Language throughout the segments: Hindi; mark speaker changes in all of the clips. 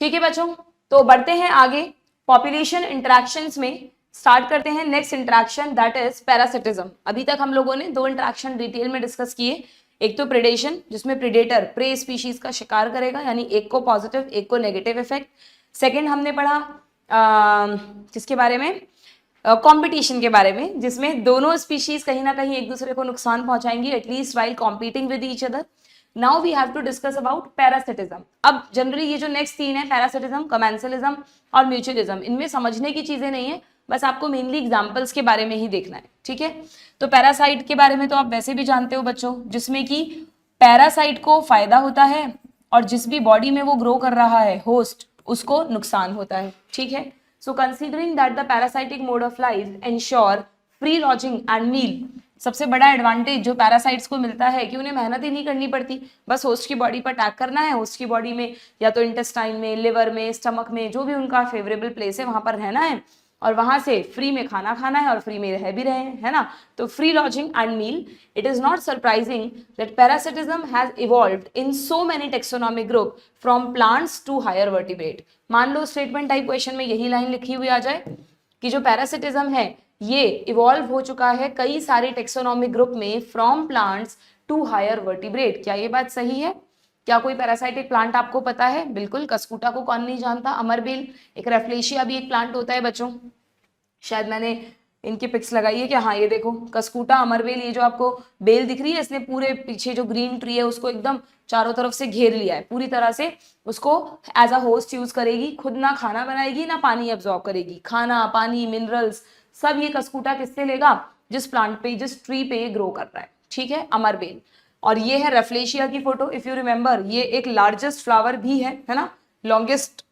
Speaker 1: ठीक है बच्चों, तो बढ़ते हैं आगे पॉपुलेशन इंटरेक्शंस में। स्टार्ट करते हैं next interaction, that is parasitism. अभी तक हम लोगों ने दो इंटरेक्शन डिटेल में डिस्कस किए। एक तो प्रेडेशन, जिसमें प्रेडेटर प्रे स्पीशीज का शिकार करेगा, यानी एक को पॉजिटिव एक को नेगेटिव इफेक्ट। सेकेंड हमने पढ़ा किसके बारे में, कंपटीशन के बारे में, जिसमें दोनों स्पीशीज कहीं ना कहीं एक दूसरे को नुकसान पहुंचाएंगी, at least while competing with each other. Now we have to discuss about parasitism. अब जनरली ये जो नेक्स्ट तीन है, पैरासिटिज्म, कमेंसलिज्म और म्यूचुअलिज्म, इनमें समझने की चीजें नहीं है, बस आपको मेनली एग्जांपल्स के बारे में ही देखना है। ठीक है, तो पैरासाइट के बारे में तो आप वैसे भी जानते हो बच्चों, जिसमें कि पैरासाइट को फायदा होता है और जिस भी बॉडी में वो ग्रो कर रहा है होस्ट, उसको नुकसान होता है। ठीक है, so considering that the parasitic mode of life ensure free lodging and meal, सबसे बड़ा एडवांटेज जो पैरासाइट्स को मिलता है कि उन्हें मेहनत ही नहीं करनी पड़ती, बस होस्ट की बॉडी पर अटैक करना है, होस्ट की बॉडी में या तो इंटेस्टाइन में, लिवर में, स्टमक में, जो भी उनका फेवरेबल प्लेस है वहां पर रहना है और वहां से फ्री में खाना खाना है और फ्री में रह भी रहे हैं, है ना। तो free lodging and meal. It is not surprising that parasitism has evolved in so many taxonomic group from plants to higher vertebrate. मान लो स्टेटमेंट टाइप क्वेश्चन में यही लाइन लिखी हुई आ जाए कि जो पैरासिटिज्म है ये इवॉल्व हो चुका है कई सारे टेक्सोनॉमिक ग्रुप में, from plants to higher vertebrate. क्या ये बात सही है? क्या कोई पैरासाइटिक प्लांट आपको पता है? बिल्कुल, कस्कूटा को कौन नहीं जानता, अमरबेल, एक रेफ्लेशिया भी एक प्लांट होता है बच्चों, शायद मैंने इनकी पिक्स लगाई है कि हाँ ये देखो कस्कूटा, अमरबेल, ये जो आपको बेल दिख रही है इसने पूरे पीछे जो ग्रीन ट्री है उसको एकदम चारों तरफ से घेर लिया है, पूरी तरह से उसको एज अ होस्ट यूज करेगी, खुद ना खाना बनाएगी ना पानी एब्जॉर्ब करेगी, खाना पानी मिनरल्स सब ये कस्कूटा किससे लेगा? जिस प्लांट पे, जिस ट्री पे ये ग्रो कर रहा है। ठीक है, अमरबेल। और ये है रेफ्लेशिया की फोटो, इफ यू रिमेंबर ये एक लार्जेस्ट फ्लावर भी है ना, लॉन्गेस्ट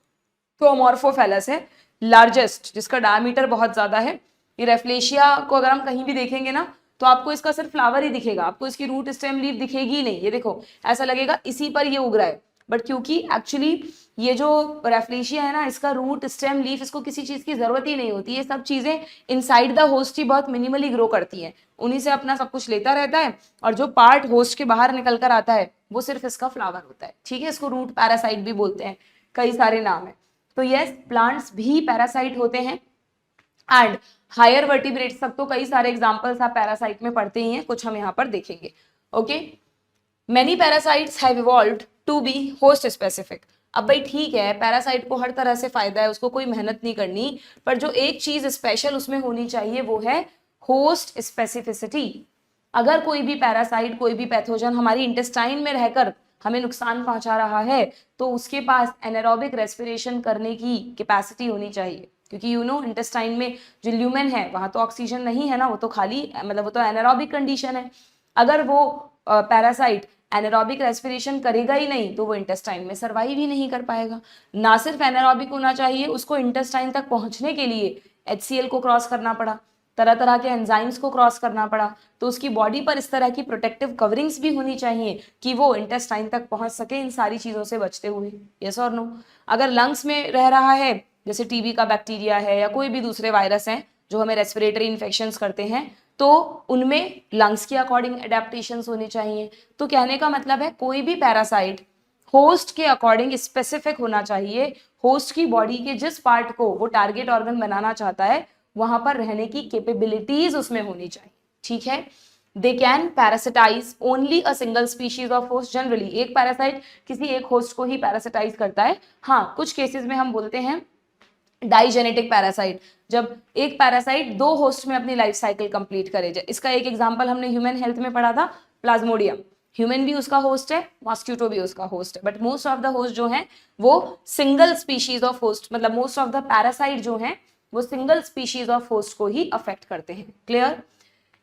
Speaker 1: थोमॉर्फोफेलस है, लार्जेस्ट, जिसका डायमीटर बहुत ज्यादा है। ये रेफ्लेशिया को अगर हम कहीं भी देखेंगे ना तो आपको इसका सिर्फ फ्लावर ही दिखेगा, आपको इसकी रूट स्टेम लीफ दिखेगी ही नहीं। ये देखो ऐसा लगेगा इसी पर ये उग रहा है, बट क्योंकि एक्चुअली ये जो रेफ्लेशिया है ना, इसका रूट स्टेम लीफ, इसको किसी चीज की जरूरत ही नहीं होती, ये सब चीजें इनसाइड द होस्ट ही बहुत मिनिमली ग्रो करती हैं, उन्हीं से अपना सब कुछ लेता रहता है और जो पार्ट होस्ट के बाहर निकल कर आता है वो सिर्फ इसका फ्लावर होता है। ठीक है, इसको रूट पैरासाइट भी बोलते हैं, कई सारे नाम है। तो यस, प्लांट्स भी पैरासाइट होते हैं एंड हायर वर्टिब्रेट्स तक तो कई सारे एग्जांपल्स आप पैरासाइट में पढ़ते ही हैं, कुछ हम यहाँ पर देखेंगे। Okay, many parasites have evolved to be host specific. अब भाई ठीक है, पैरासाइट को हर तरह से फायदा है, उसको कोई मेहनत नहीं करनी, पर जो एक चीज स्पेशल उसमें होनी चाहिए वो है होस्ट स्पेसिफिसिटी। अगर कोई भी पैरासाइट, कोई भी पैथोजन हमारी इंटेस्टाइन में रहकर हमें नुकसान पहुंचा रहा है तो उसके पास एनारोबिक रेस्पिरेशन करने की कैपेसिटी होनी चाहिए, क्योंकि यू नो इंटेस्टाइन में जो ल्यूमेन है वहां तो ऑक्सीजन नहीं है ना, वो तो खाली मतलब वो तो एनारोबिक कंडीशन है। अगर वो पैरासाइट एनारोबिक रेस्पिरेशन करेगा ही नहीं तो वो इंटेस्टाइन में सर्वाइव ही नहीं कर पाएगा। ना सिर्फ एनारोबिक होना चाहिए, उसको इंटेस्टाइन तक पहुंचने के लिए HCl को क्रॉस करना पड़ा, तरह तरह के एंजाइम्स को क्रॉस करना पड़ा, तो उसकी बॉडी पर इस तरह की प्रोटेक्टिव कवरिंग्स भी होनी चाहिए कि वो इंटेस्टाइन तक पहुंच सके इन सारी चीजों से बचते हुए। यस और नो? अगर लंग्स में रह रहा है, जैसे टीबी का बैक्टीरिया है या कोई भी दूसरे वायरस हैं जो हमें रेस्पिरेटरी इन्फेक्शंस करते हैं, तो उनमें लंग्स के अकॉर्डिंग एडेप्टेशंस होने चाहिए। तो कहने का मतलब है कोई भी पैरासाइट होस्ट के अकॉर्डिंग स्पेसिफिक होना चाहिए, होस्ट की बॉडी के जिस पार्ट को वो टारगेट ऑर्गन बनाना चाहता है वहां पर रहने की कैपेबिलिटीज उसमें होनी चाहिए। ठीक है, they can parasitise only a single species of host. Generally एक पैरासाइट किसी एक होस्ट को ही पैरासिटाइज करता है। हाँ, कुछ केसेस में हम बोलते हैं डाइजेनेटिक पैरासाइट, जब एक पैरासाइट दो होस्ट में अपनी लाइफ साइकिल कंप्लीट करे। इसका एक एग्जांपल हमने ह्यूमन हेल्थ में पढ़ा था, प्लाज्मोडियम। ह्यूमन भी उसका होस्ट है, मॉस्किटो भी उसका होस्ट है, but most of the host जो है वो सिंगल स्पीशीज ऑफ होस्ट, मतलब मोस्ट ऑफ द पैरासाइट जो है वो सिंगल स्पीशीज ऑफ होस्ट को ही अफेक्ट करते हैं। Clear?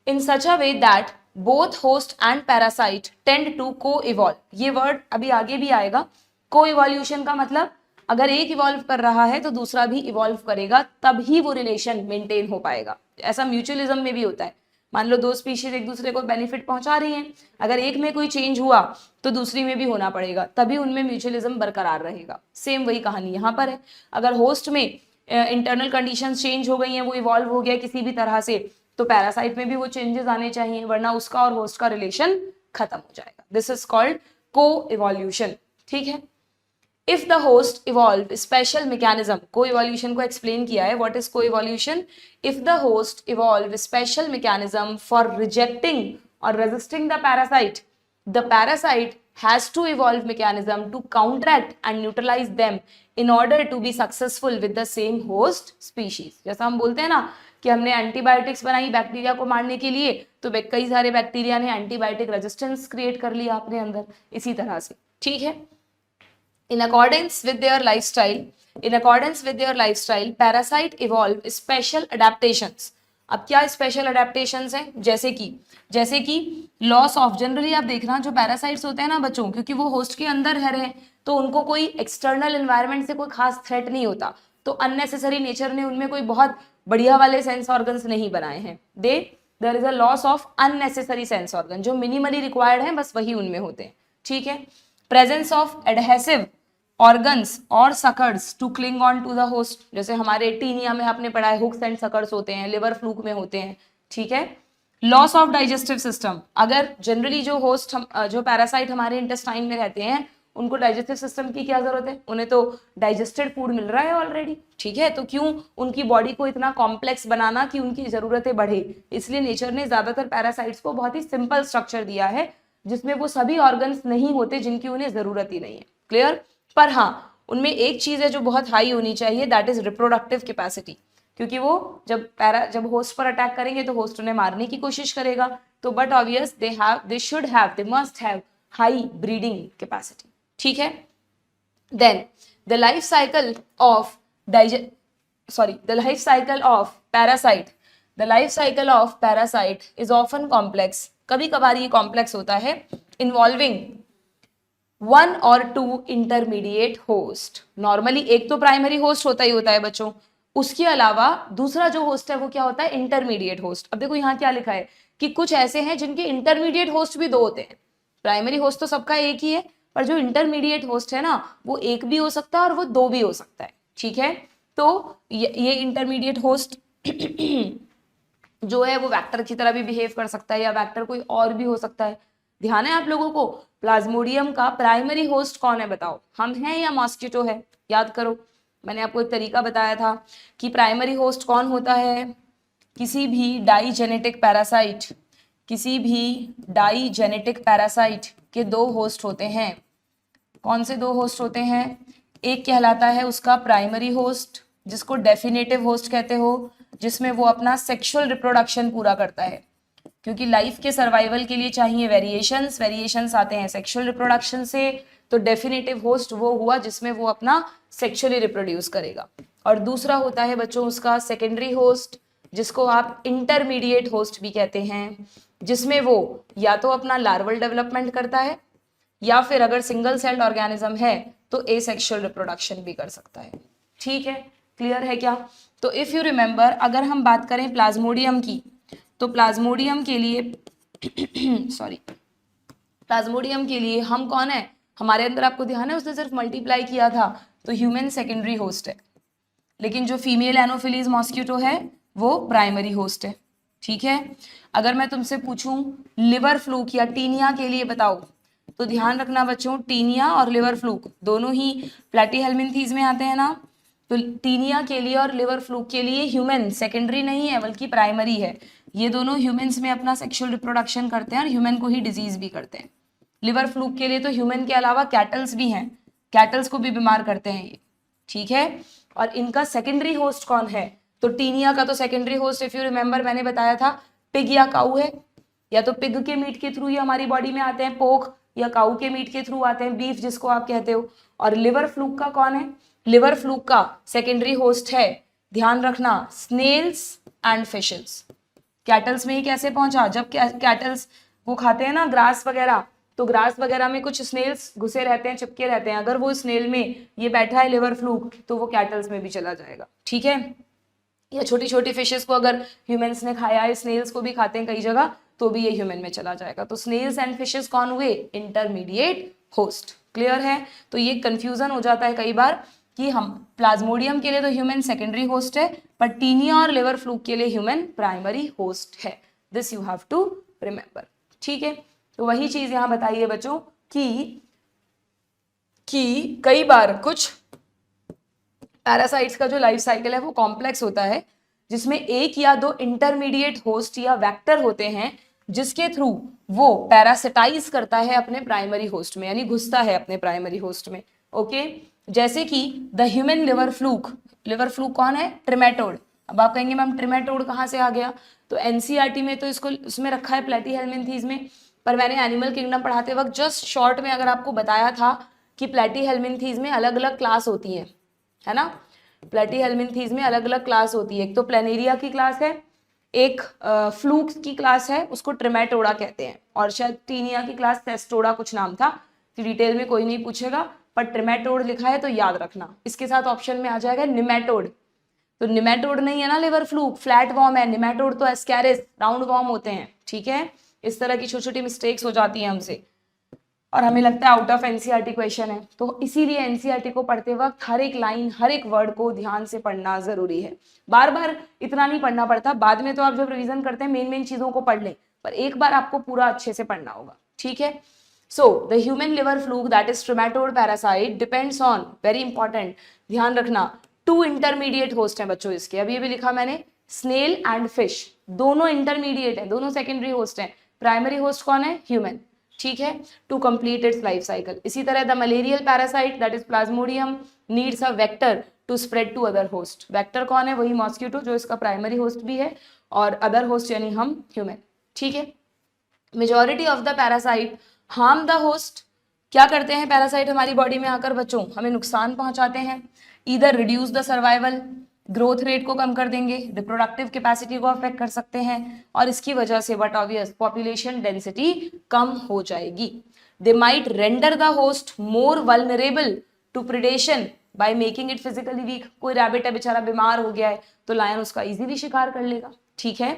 Speaker 1: In such a way that both host and parasite tend to coevolve. ये वर्ड अभी आगे भी आएगा। को इवोल्यूशन का मतलब अगर एक इवॉल्व कर रहा है तो दूसरा भी इवॉल्व करेगा, तभी वो रिलेशन मेंटेन हो पाएगा। ऐसा म्यूचुअलिज्म में भी होता है। मान लो दो स्पीशीज एक दूसरे को बेनिफिट पहुंचा रही हैं, अगर एक में कोई चेंज हुआ तो दूसरी में भी होना पड़ेगा, तभी उनमें म्यूचुअलिज्म बरकरार रहेगा। सेम वही कहानी यहाँ पर है। अगर होस्ट में इंटरनल कंडीशंस चेंज हो गई हैं, वो इवॉल्व हो गया किसी भी तरह से, तो पैरासाइट में भी वो चेंजेस आने चाहिए, वरना उसका और होस्ट का रिलेशन खत्म हो जाएगा। This is called coevolution. ठीक है, if the host evolve special mechanism, coevolution को एक्सप्लेन किया है, what is coevolution, if the host evolve special mechanism for rejecting और resisting the parasite, the parasite has to evolve mechanism to counteract and neutralize them in order to be successful with the same host species. जैसा हम बोलते हैं ना कि हमने एंटीबायोटिक्स बनाई बैक्टीरिया को मारने के लिए, तो कई सारे बैक्टीरिया ने एंटीबायोटिक रेजिस्टेंस क्रिएट कर लिया अपने अंदर, इसी तरह से, ठीक है। In accordance with their lifestyle, parasite evolve special adaptations. अब क्या स्पेशल अडेप्टेशंस हैं, जैसे कि लॉस ऑफ, जनरली आप देखना जो पैरासाइट्स होते हैं ना बच्चों, क्योंकि वो होस्ट के अंदर रह रहे हैं तो उनको कोई एक्सटर्नल एनवायरनमेंट से कोई खास थ्रेट नहीं होता, तो अननेसेसरी नेचर ने उनमें कोई बहुत बढ़िया वाले सेंस ऑर्गन्स नहीं बनाए हैं। There is a loss of unnecessary sense organ, जो मिनिमली रिक्वायर्ड हैं बस वही उनमें होते हैं, ठीक है। प्रेजेंस ऑफ एडहेसिव ऑर्गन्स और suckers to cling on to the host, जैसे हमारे टीनिया में आपने पढ़ा है हुक्स एंड सकर्स होते हैं, लिवर फ्लूक में होते हैं, ठीक है। लॉस ऑफ डाइजेस्टिव सिस्टम, अगर जनरली जो होस्ट जो पैरासाइट हमारे इंटेस्टाइन में रहते हैं उनको डाइजेस्टिव सिस्टम की क्या जरूरत है, उन्हें तो डाइजेस्टेड फूड मिल रहा है ऑलरेडी, ठीक है, तो क्यों उनकी बॉडी को इतना कॉम्प्लेक्स बनाना कि उनकी जरूरतें बढ़े, इसलिए नेचर ने ज्यादातर पैरासाइट्स को बहुत ही सिंपल स्ट्रक्चर दिया है जिसमें वो सभी ऑर्गन्स नहीं होते जिनकी उन्हें जरूरत ही नहीं है, क्लियर। पर हाँ, उनमें एक चीज है जो बहुत हाई होनी चाहिए, दैट इज रिप्रोडक्टिव कैपेसिटी, क्योंकि वो जब होस्ट पर अटैक करेंगे तो होस्ट उन्हें मारने की कोशिश करेगा, तो but obvious they must have high breeding capacity, ठीक है। Then the life cycle of parasite is often complex, कभी कभार ये कॉम्प्लेक्स होता है, involving 1 or 2 intermediate host. Normally एक तो प्राइमरी होस्ट होता ही होता है बच्चों, उसके अलावा दूसरा जो होस्ट है वो क्या होता है, इंटरमीडिएट होस्ट। अब देखो यहाँ क्या लिखा है कि कुछ ऐसे हैं जिनके इंटरमीडिएट होस्ट भी 2 होते हैं, प्राइमरी होस्ट तो सबका एक ही है, पर जो इंटरमीडिएट होस्ट है ना वो एक भी हो सकता है और वो 2 भी हो सकता है, ठीक है। तो ये इंटरमीडिएट होस्ट जो है वो वेक्टर की तरह भी बिहेव कर सकता है या वेक्टर कोई और भी हो सकता है। ध्यान है आप लोगों को, प्लाज्मोडियम का प्राइमरी होस्ट कौन है बताओ, हम हैं या मॉस्किटो है, याद करो, मैंने आपको एक तरीका बताया था कि प्राइमरी होस्ट कौन होता है, किसी भी डाइजेनेटिक पैरासाइट के 2 होस्ट होते हैं। कौन से 2 होस्ट होते हैं, एक कहलाता है उसका प्राइमरी होस्ट जिसको डेफिनेटिव होस्ट कहते हो, जिसमें वो अपना सेक्सुअल रिप्रोडक्शन पूरा करता है, क्योंकि लाइफ के सर्वाइवल के लिए चाहिए वेरिएशंस आते हैं सेक्सुअल रिप्रोडक्शन से, तो डेफिनेटिव होस्ट वो हुआ जिसमें वो अपना सेक्सुअली रिप्रोड्यूस करेगा। और दूसरा होता है बच्चों उसका सेकेंडरी होस्ट, जिसको आप इंटरमीडिएट होस्ट भी कहते हैं, जिसमें वो या तो अपना लार्वल डेवलपमेंट करता है या फिर अगर सिंगल सेल्ड ऑर्गेनिज्म है तो एसेक्सुअल रिप्रोडक्शन भी कर सकता है, ठीक है, क्लियर है क्या। तो इफ यू रिमेंबर, अगर हम बात करें प्लाज्मोडियम की, तो प्लाज्मोडियम के लिए हम कौन है, हमारे अंदर आपको ध्यान है उसने सिर्फ मल्टीप्लाई किया था, तो ह्यूमन सेकेंडरी होस्ट है, लेकिन जो फीमेल एनोफिलीज मॉस्किटो है वो प्राइमरी होस्ट है, ठीक है। अगर मैं तुमसे पूछूं लिवर फ्लूक या टीनिया के लिए बताओ, तो ध्यान रखना बच्चों, टीनिया और लिवर फ्लूक दोनों ही प्लैटीहेल्मिन्थीज में आते हैं ना, तो टीनिया के लिए और लिवर फ्लूक के लिए ह्यूमन सेकेंडरी नहीं है बल्कि प्राइमरी है, ये दोनों ह्यूमंस में अपना सेक्सुअल रिप्रोडक्शन करते हैं और ह्यूमन को ही डिजीज भी करते हैं। लिवर फ्लूक के लिए तो ह्यूमन के अलावा कैटल्स भी हैं, कैटल्स को भी बीमार करते हैं ये, ठीक है। और इनका सेकेंडरी होस्ट कौन है, तो टीनिया का तो secondary host if you remember मैंने बताया था पिग या काऊ है, या तो पिग के मीट के थ्रू ही हमारी बॉडी में आते हैं पोक, या काऊ के मीट के थ्रू आते हैं बीफ जिसको आप कहते हो। और लिवर फ्लूक का कौन है, लिवर फ्लूक का सेकेंडरी होस्ट है, ध्यान रखना, स्नेल्स एंड फिशेस। कैटल्स में ही कैसे पहुंचा, जब कैटल्स वो खाते हैं ना ग्रास वगैरह, तो ग्रास वगैरह में कुछ स्नेल्स घुसे रहते हैं, चिपके रहते हैं, अगर वो स्नेल में ये बैठा है लिवर फ्लूक तो वो कैटल्स में भी चला जाएगा, ठीक है। या छोटी छोटी फिशेस को अगर ह्यूमंस ने खाया है, स्नेल्स को भी खाते हैं कई जगह, तो भी ये ह्यूमन में चला जाएगा। तो स्नेल्स एंड फिशेस कौन हुए, इंटरमीडिएट होस्ट, क्लियर है। तो ये कंफ्यूजन हो जाता है कई बार कि हम प्लाज्मोडियम के लिए तो ह्यूमन सेकेंडरी होस्ट है, पर टीनिया और लिवर फ्लूक के लिए ह्यूमन प्राइमरी होस्ट है, this you have to remember, ठीक है। तो वही चीज यहाँ बताइए बच्चों कि कि कई बार कुछ पैरासाइट्स का जो लाइफ साइकिल है वो कॉम्प्लेक्स होता है, जिसमें एक या दो इंटरमीडिएट होस्ट या वेक्टर होते हैं जिसके थ्रू वो पैरासिटाइज करता है अपने प्राइमरी होस्ट में, यानी घुसता है अपने प्राइमरी होस्ट में। ओके, जैसे कि the human liver fluke. Liver fluke कौन है? ट्रिमेटोड। अब आप कहेंगे मैम ट्रिमेटोड कहाँ से आ गया? तो एनसीईआरटी में तो इसको उसमें रखा है प्लेटीहेल्मिन्थीज में, पर मैंने एनिमल किंगडम पढ़ाते वक्त जस्ट शॉर्ट में अगर आपको बताया था कि प्लेटीहेल्मिन्थीज में अलग अलग क्लास होती हैं, है ना। प्लेटीहेल्मिन्थीज में अलग अलग क्लास होती है, एक तो प्लेनेरिया की क्लास है, एक फ्लूक की क्लास है, उसको ट्रिमेटोडा कहते हैं, और शायद टीनिया की क्लास टेस्टोडा कुछ नाम था, डिटेल में कोई नहीं पूछेगा, पर ट्रिमेटोड लिखा है तो याद रखना। इसके साथ ऑप्शन में आ जाएगा निमेटोड। तो निमेटोड नहीं है ना लिवर फ्लूक, फ्लैट वॉर्म है। निमेटोड तो एस्कैरिस राउंड वॉर्म होते हैं, ठीक है। इस तरह की छोटी छोटी मिस्टेक्स हो जाती हैं हमसे, और हमें लगता है आउट ऑफ एनसीईआरटी क्वेश्चन है, तो इसीलिए एनसीईआरटी को पढ़ते वक्त हर एक लाइन, हर एक वर्ड को ध्यान से पढ़ना जरूरी है। बार बार इतना नहीं पढ़ना पड़ता, बाद में तो आप जब रिवीजन करते हैं मेन मेन चीजों को पढ़ लें, पर एक बार आपको पूरा अच्छे से पढ़ना होगा, ठीक है। So the human liver fluke that is trematode parasite depends on, very important, ध्यान रखना, टू इंटरमीडिएट होस्ट हैं बच्चों इसके, अभी भी लिखा मैंने, स्नेल एंड फिश, दोनों इंटरमीडिएट है, दोनों सेकेंडरी होस्ट हैं। प्राइमरी होस्ट कौन है? ह्यूमन, ठीक है, to complete its life cycle. इसी तरह the malarial parasite that is plasmodium needs a vector to spread to other host. Vector कौन है? वही मॉस्किटो जो इसका प्राइमरी होस्ट भी है, और अदर होस्ट यानी हम ह्यूमन, ठीक है। Majority of the parasite harm the host. क्या करते हैं पैरासाइट हमारी बॉडी में आकर बच्चों? हमें नुकसान पहुंचाते हैं। Either reduce the survival, growth rate को कम कर देंगे, रिप्रोडक्टिव कैपेसिटी को अफेक्ट कर सकते हैं, और इसकी वजह से बट ऑब्वियस पॉपुलेशन डेंसिटी कम हो जाएगी। They might render the host more vulnerable to predation by making it physically weak. कोई रैबिट है बेचारा बीमार हो गया है तो लायन उसका इजीली शिकार कर लेगा, ठीक है।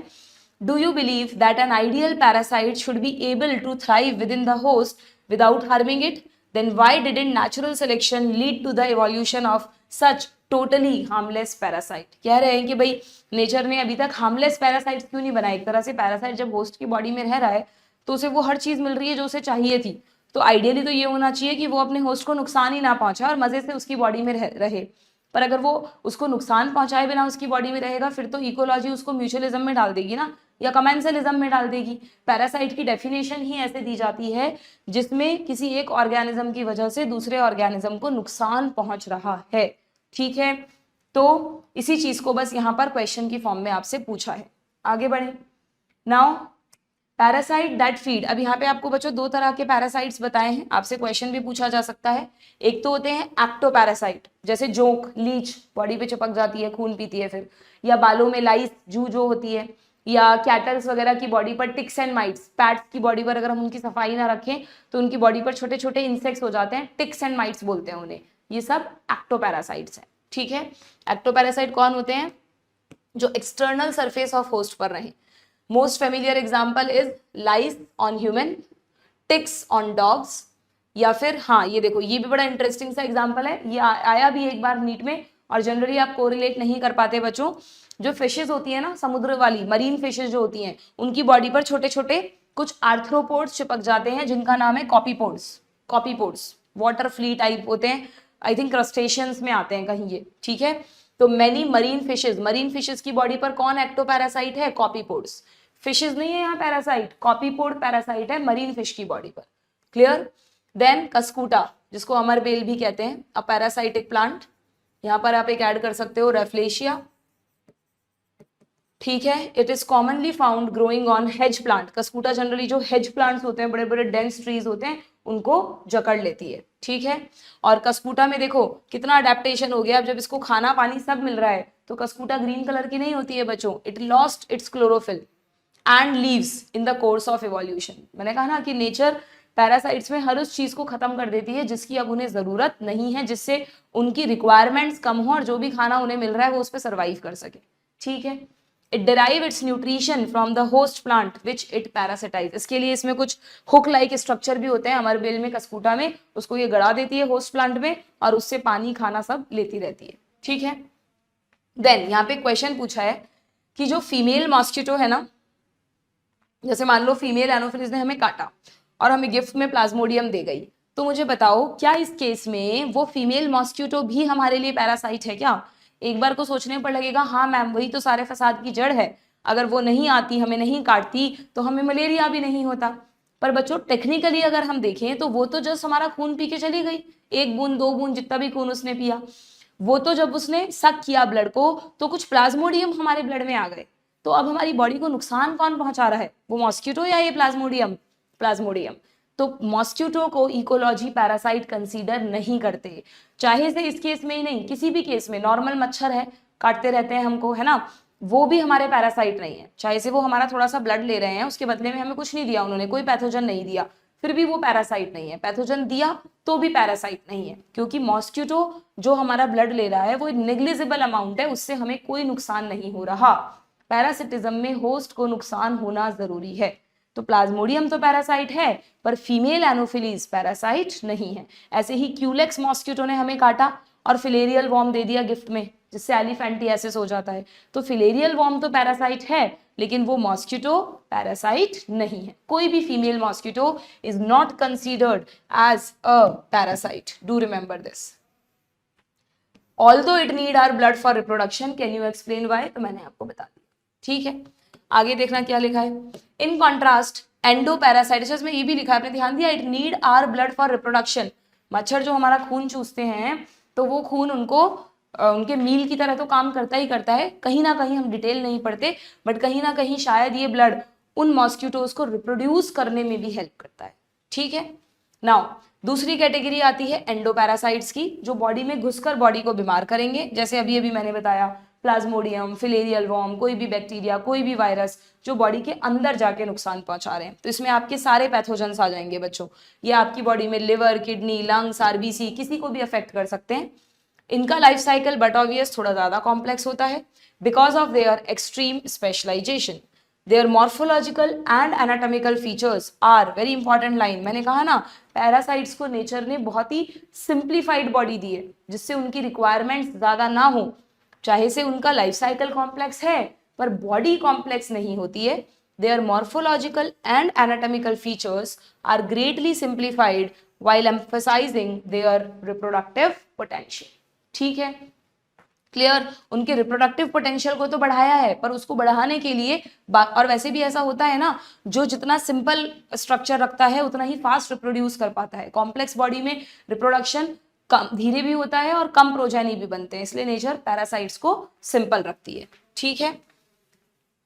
Speaker 1: Do you believe that an ideal parasite should be able to thrive within the host without harming it? then why didn't natural selection lead to the evolution of such totally harmless parasite? कह रहे हैं कि भाई नेचर ने अभी तक हार्मलेस पैरासाइट्स क्यों नहीं बनाए? एक तरह से पैरासाइट जब होस्ट की बॉडी में रह रहा है तो उसे वो हर चीज मिल रही है जो उसे चाहिए थी, तो आइडियली तो ये होना चाहिए कि वो अपने होस्ट को नुकसान ही ना पहुंचाए और मजे से उसकी बॉडी में रहे, पर अगर वो उसको नुकसान पहुंचाए बिना उसकी बॉडी में रहेगा फिर तो इकोलॉजी उसको म्यूचुअलिज्म में डाल देगी ना, या कमेंसलिज्म में डाल देगी। पैरासाइट की डेफिनेशन ही ऐसे दी जाती है जिसमें किसी एक ऑर्गेनिज्म की वजह से दूसरे ऑर्गेनिज्म को नुकसान पहुंच रहा है, ठीक है। तो इसी चीज को बस यहाँ पर क्वेश्चन की फॉर्म में आपसे पूछा है। आगे बढ़े। नाउ पैरासाइट दैट फीड, अब यहाँ पे आपको बच्चों दो तरह के पैरासाइट्स बताए हैं, आपसे क्वेश्चन भी पूछा जा सकता है। एक तो होते हैं एक्टोपैरासाइट, जैसे जोंक, लीच बॉडी पे चिपक जाती है, खून पीती है फिर, या बालों में लाइस जू जो होती है, या कैटल्स वगैरह की बॉडी पर टिक्स एंड माइट्स, पैट्स की बॉडी पर अगर हम उनकी सफाई ना रखें तो उनकी बॉडी पर छोटे छोटे इंसेक्ट्स हो जाते हैं, टिक्स एंड माइट्स बोलते हैं उन्हें। ये सब एक्टोपैरासाइट्स हैं, ठीक है। एक्टोपैरासाइट कौन होते हैं? जो एक्सटर्नल सरफेस ऑफ होस्ट पर रहे। Most familiar example is lice on human, ticks on dogs, या फिर हाँ ये देखो ये भी बड़ा इंटरेस्टिंग सा एग्जाम्पल है, ये आया भी एक बार नीट में, और जनरली आप कोरिलेट नहीं कर पाते बच्चों। जो फिशेज होती है ना, समुद्र वाली मरीन फिशेज जो होती हैं, उनकी बॉडी पर छोटे छोटे कुछ आर्थ्रोपोड्स चिपक जाते हैं जिनका नाम है कॉपीपोड्स। कॉपीपोड्स वाटर फ्ली टाइप होते हैं, आई थिंक क्रस्टेशियंस में आते हैं कहीं ये, ठीक है। तो मैनी मरीन फिशेज की बॉडी पर कौन एक्टोपैरासाइट है? कॉपीपोड्स। फिशेज नहीं है यहाँ पैरासाइट, कॉपीपोड पैरासाइट है मरीन फिश की बॉडी पर, क्लियर। देन कस्कूटा, जिसको अमरबेल भी कहते हैं, अ पैरासाइटिक प्लांट, यहाँ पर आप एक ऐड कर सकते हो रेफ्लेशिया, ठीक है। It is commonly found growing on hedge plant. Cuscuta generally जो हेज प्लांट्स होते हैं, बड़े बड़े डेंस ट्रीज होते हैं, उनको जकड़ लेती है, ठीक है। और कस्कूटा में देखो कितना अडेप्टेशन हो गया, अब जब इसको खाना पानी सब मिल रहा है तो कस्कूटा ग्रीन कलर की नहीं होती है बच्चों, it lost its chlorophyll and leaves in the course of evolution. मैंने कहा ना कि नेचर पैरासाइट्स में हर उस चीज को खत्म कर देती है जिसकी अब उन्हें जरूरत नहीं है, जिससे उनकी रिक्वायरमेंट्स कम हो और जो भी खाना उन्हें मिल रहा है वो उस पर सर्वाइव कर सके, ठीक है। It derive it's nutrition from the host plant which it parasitise. इसके लिए इसमें कुछ हुक लाइक स्ट्रक्चर भी होते हैं अमरबेल में, कस्कूटा में, उसको ये गड़ा देती है होस्ट प्लांट में और उससे पानी खाना सब लेती रहती है, ठीक है। देन यहाँ पे क्वेश्चन पूछा है कि जो फीमेल मॉस्किटो है ना, जैसे मान लो फीमेल एनोफिलिस ने हमें काटा और हमें गिफ्ट में प्लाज्मोडियम दे गई, तो मुझे बताओ क्या इस केस में वो फीमेल मॉस्क्यूटो भी हमारे लिए पैरासाइट है क्या? एक बार को सोचने पर लगेगा हाँ मैम वही तो सारे फसाद की जड़ है, अगर वो नहीं आती हमें नहीं काटती तो हमें मलेरिया भी नहीं होता। पर बच्चों टेक्निकली अगर हम देखें तो वो तो जस्ट हमारा खून पी के चली गई, 1 बूंद 2 बूंद जितना भी खून उसने पिया, वो तो जब उसने सक किया ब्लड को तो कुछ प्लाज्मोडियम हमारे ब्लड में आ गए। तो अब हमारी बॉडी को नुकसान कौन पहुंचा रहा है, वो मॉस्क्यूटो या ये प्लाज्मोडियम? प्लाज्मोडियम। तो मॉस्क्यूटो को इकोलॉजी पैरासाइट कंसीडर नहीं करते, चाहे से इस केस में ही नहीं किसी भी केस में। नॉर्मल मच्छर है काटते रहते हैं हमको, है ना, वो भी हमारे पैरासाइट नहीं है, चाहे से वो हमारा थोड़ा सा ब्लड ले रहे हैं, उसके बदले में हमें कुछ नहीं दिया उन्होंने, कोई पैथोजन नहीं दिया, फिर भी वो पैरासाइट नहीं है। पैथोजन दिया तो भी पैरासाइट नहीं है, क्योंकि मॉस्क्यूटो जो हमारा ब्लड ले रहा है वो नेग्लिजिबल अमाउंट है, उससे हमें कोई नुकसान नहीं हो रहा। पैरासिटिज्म में होस्ट को नुकसान होना जरूरी है। तो प्लाज्मोडियम तो पैरासाइट है पर फीमेल एनोफिलीज पैरासाइट नहीं है। ऐसे ही क्यूलेक्स मॉस्क्यूटो ने हमें काटा और फिलेरियल वॉर्म दे दिया गिफ्ट में, जिससे एलिफेंटियासिस हो जाता है। तो फिलेरियल वॉर्म तो पैरासाइट है लेकिन वो मॉस्क्यूटो पैरासाइट नहीं है। कोई भी female mosquito is not considered as a parasite, do remember this. Although it need our blood for reproduction, can you explain why? तो मैंने आपको बता दिया, ठीक है। आगे देखना क्या लिखा है। इन कॉन्ट्रास्ट एंडोपैरासाइटिस में ये भी लिखा है, आपने ध्यान दिया, it need our blood for reproduction. मच्छर जो हमारा खून चूसते हैं तो वो खून उनको उनके मील की तरह तो काम करता ही करता है, कहीं ना कहीं हम डिटेल नहीं पढ़ते बट कहीं ना कहीं शायद ये ब्लड उन मॉस्क्यूटोज को रिप्रोड्यूस करने में भी हेल्प करता है, ठीक है। नाउ दूसरी कैटेगरी आती है एंडोपैरासाइट्स की, जो बॉडी में घुसकर बॉडी को बीमार करेंगे, जैसे अभी अभी मैंने बताया प्लाज्मोडियम, फिलेरियल वॉर्म, कोई भी बैक्टीरिया, कोई भी वायरस जो बॉडी के अंदर जाके नुकसान पहुंचा रहे हैं। तो इसमें आपके सारे पैथोजेंस आ जाएंगे बच्चों, ये आपकी बॉडी में लिवर, किडनी, लंग्स, आरबीसी किसी को भी अफेक्ट कर सकते हैं। इनका लाइफ साइकिल बट ऑब्वियस थोड़ा ज्यादा कॉम्प्लेक्स होता है because of their extreme specialisation. Their morphological and anatomical features are very important line. मैंने कहा ना पैरासाइट्स को नेचर ने बहुत ही सिंप्लीफाइड बॉडी दी है जिससे उनकी रिक्वायरमेंट्स ज्यादा ना हो, चाहे से उनका लाइफ साइकिल कॉम्प्लेक्स है पर बॉडी कॉम्प्लेक्स नहीं होती है। Their morphological and anatomical features are greatly simplified while emphasizing their reproductive potential, ठीक है, क्लियर। उनके रिप्रोडक्टिव पोटेंशियल को तो बढ़ाया है पर उसको बढ़ाने के लिए और वैसे भी ऐसा होता है ना, जो जितना सिंपल स्ट्रक्चर रखता है उतना ही फास्ट रिप्रोड्यूस कर पाता है। कॉम्प्लेक्स बॉडी में रिप्रोडक्शन कम धीरे भी होता है और कम प्रोजेनी भी बनते हैं, इसलिए नेचर पैरासाइट्स को सिंपल रखती है, ठीक है।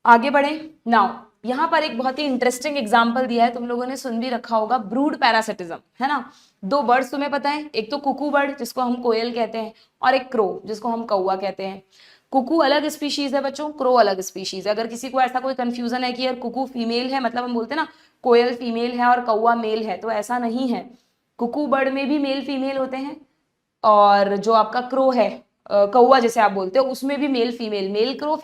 Speaker 1: आगे बढ़े। नाउ यहाँ पर एक बहुत ही इंटरेस्टिंग एग्जाम्पल दिया है, तुम लोगों ने सुन भी रखा होगा, ब्रूड पैरासिटिज्म, है ना। 2 बर्ड्स तुम्हें पता है, एक तो कुकू बर्ड जिसको हम कोयल कहते हैं और एक क्रो जिसको हम कौवा कहते हैं। कुकू अलग स्पीशीज है बच्चों, क्रो अलग स्पीशीज है। अगर किसी को ऐसा कोई कंफ्यूजन है कि यार कुकू फीमेल है, मतलब हम बोलते हैं ना कोयल फीमेल है और कौवा मेल है, तो ऐसा नहीं है। कुकू बर्ड में भी मेल फीमेल होते हैं और जो आपका क्रो है कौवा जैसे आप बोलते हो उसमें भी male female, male crow,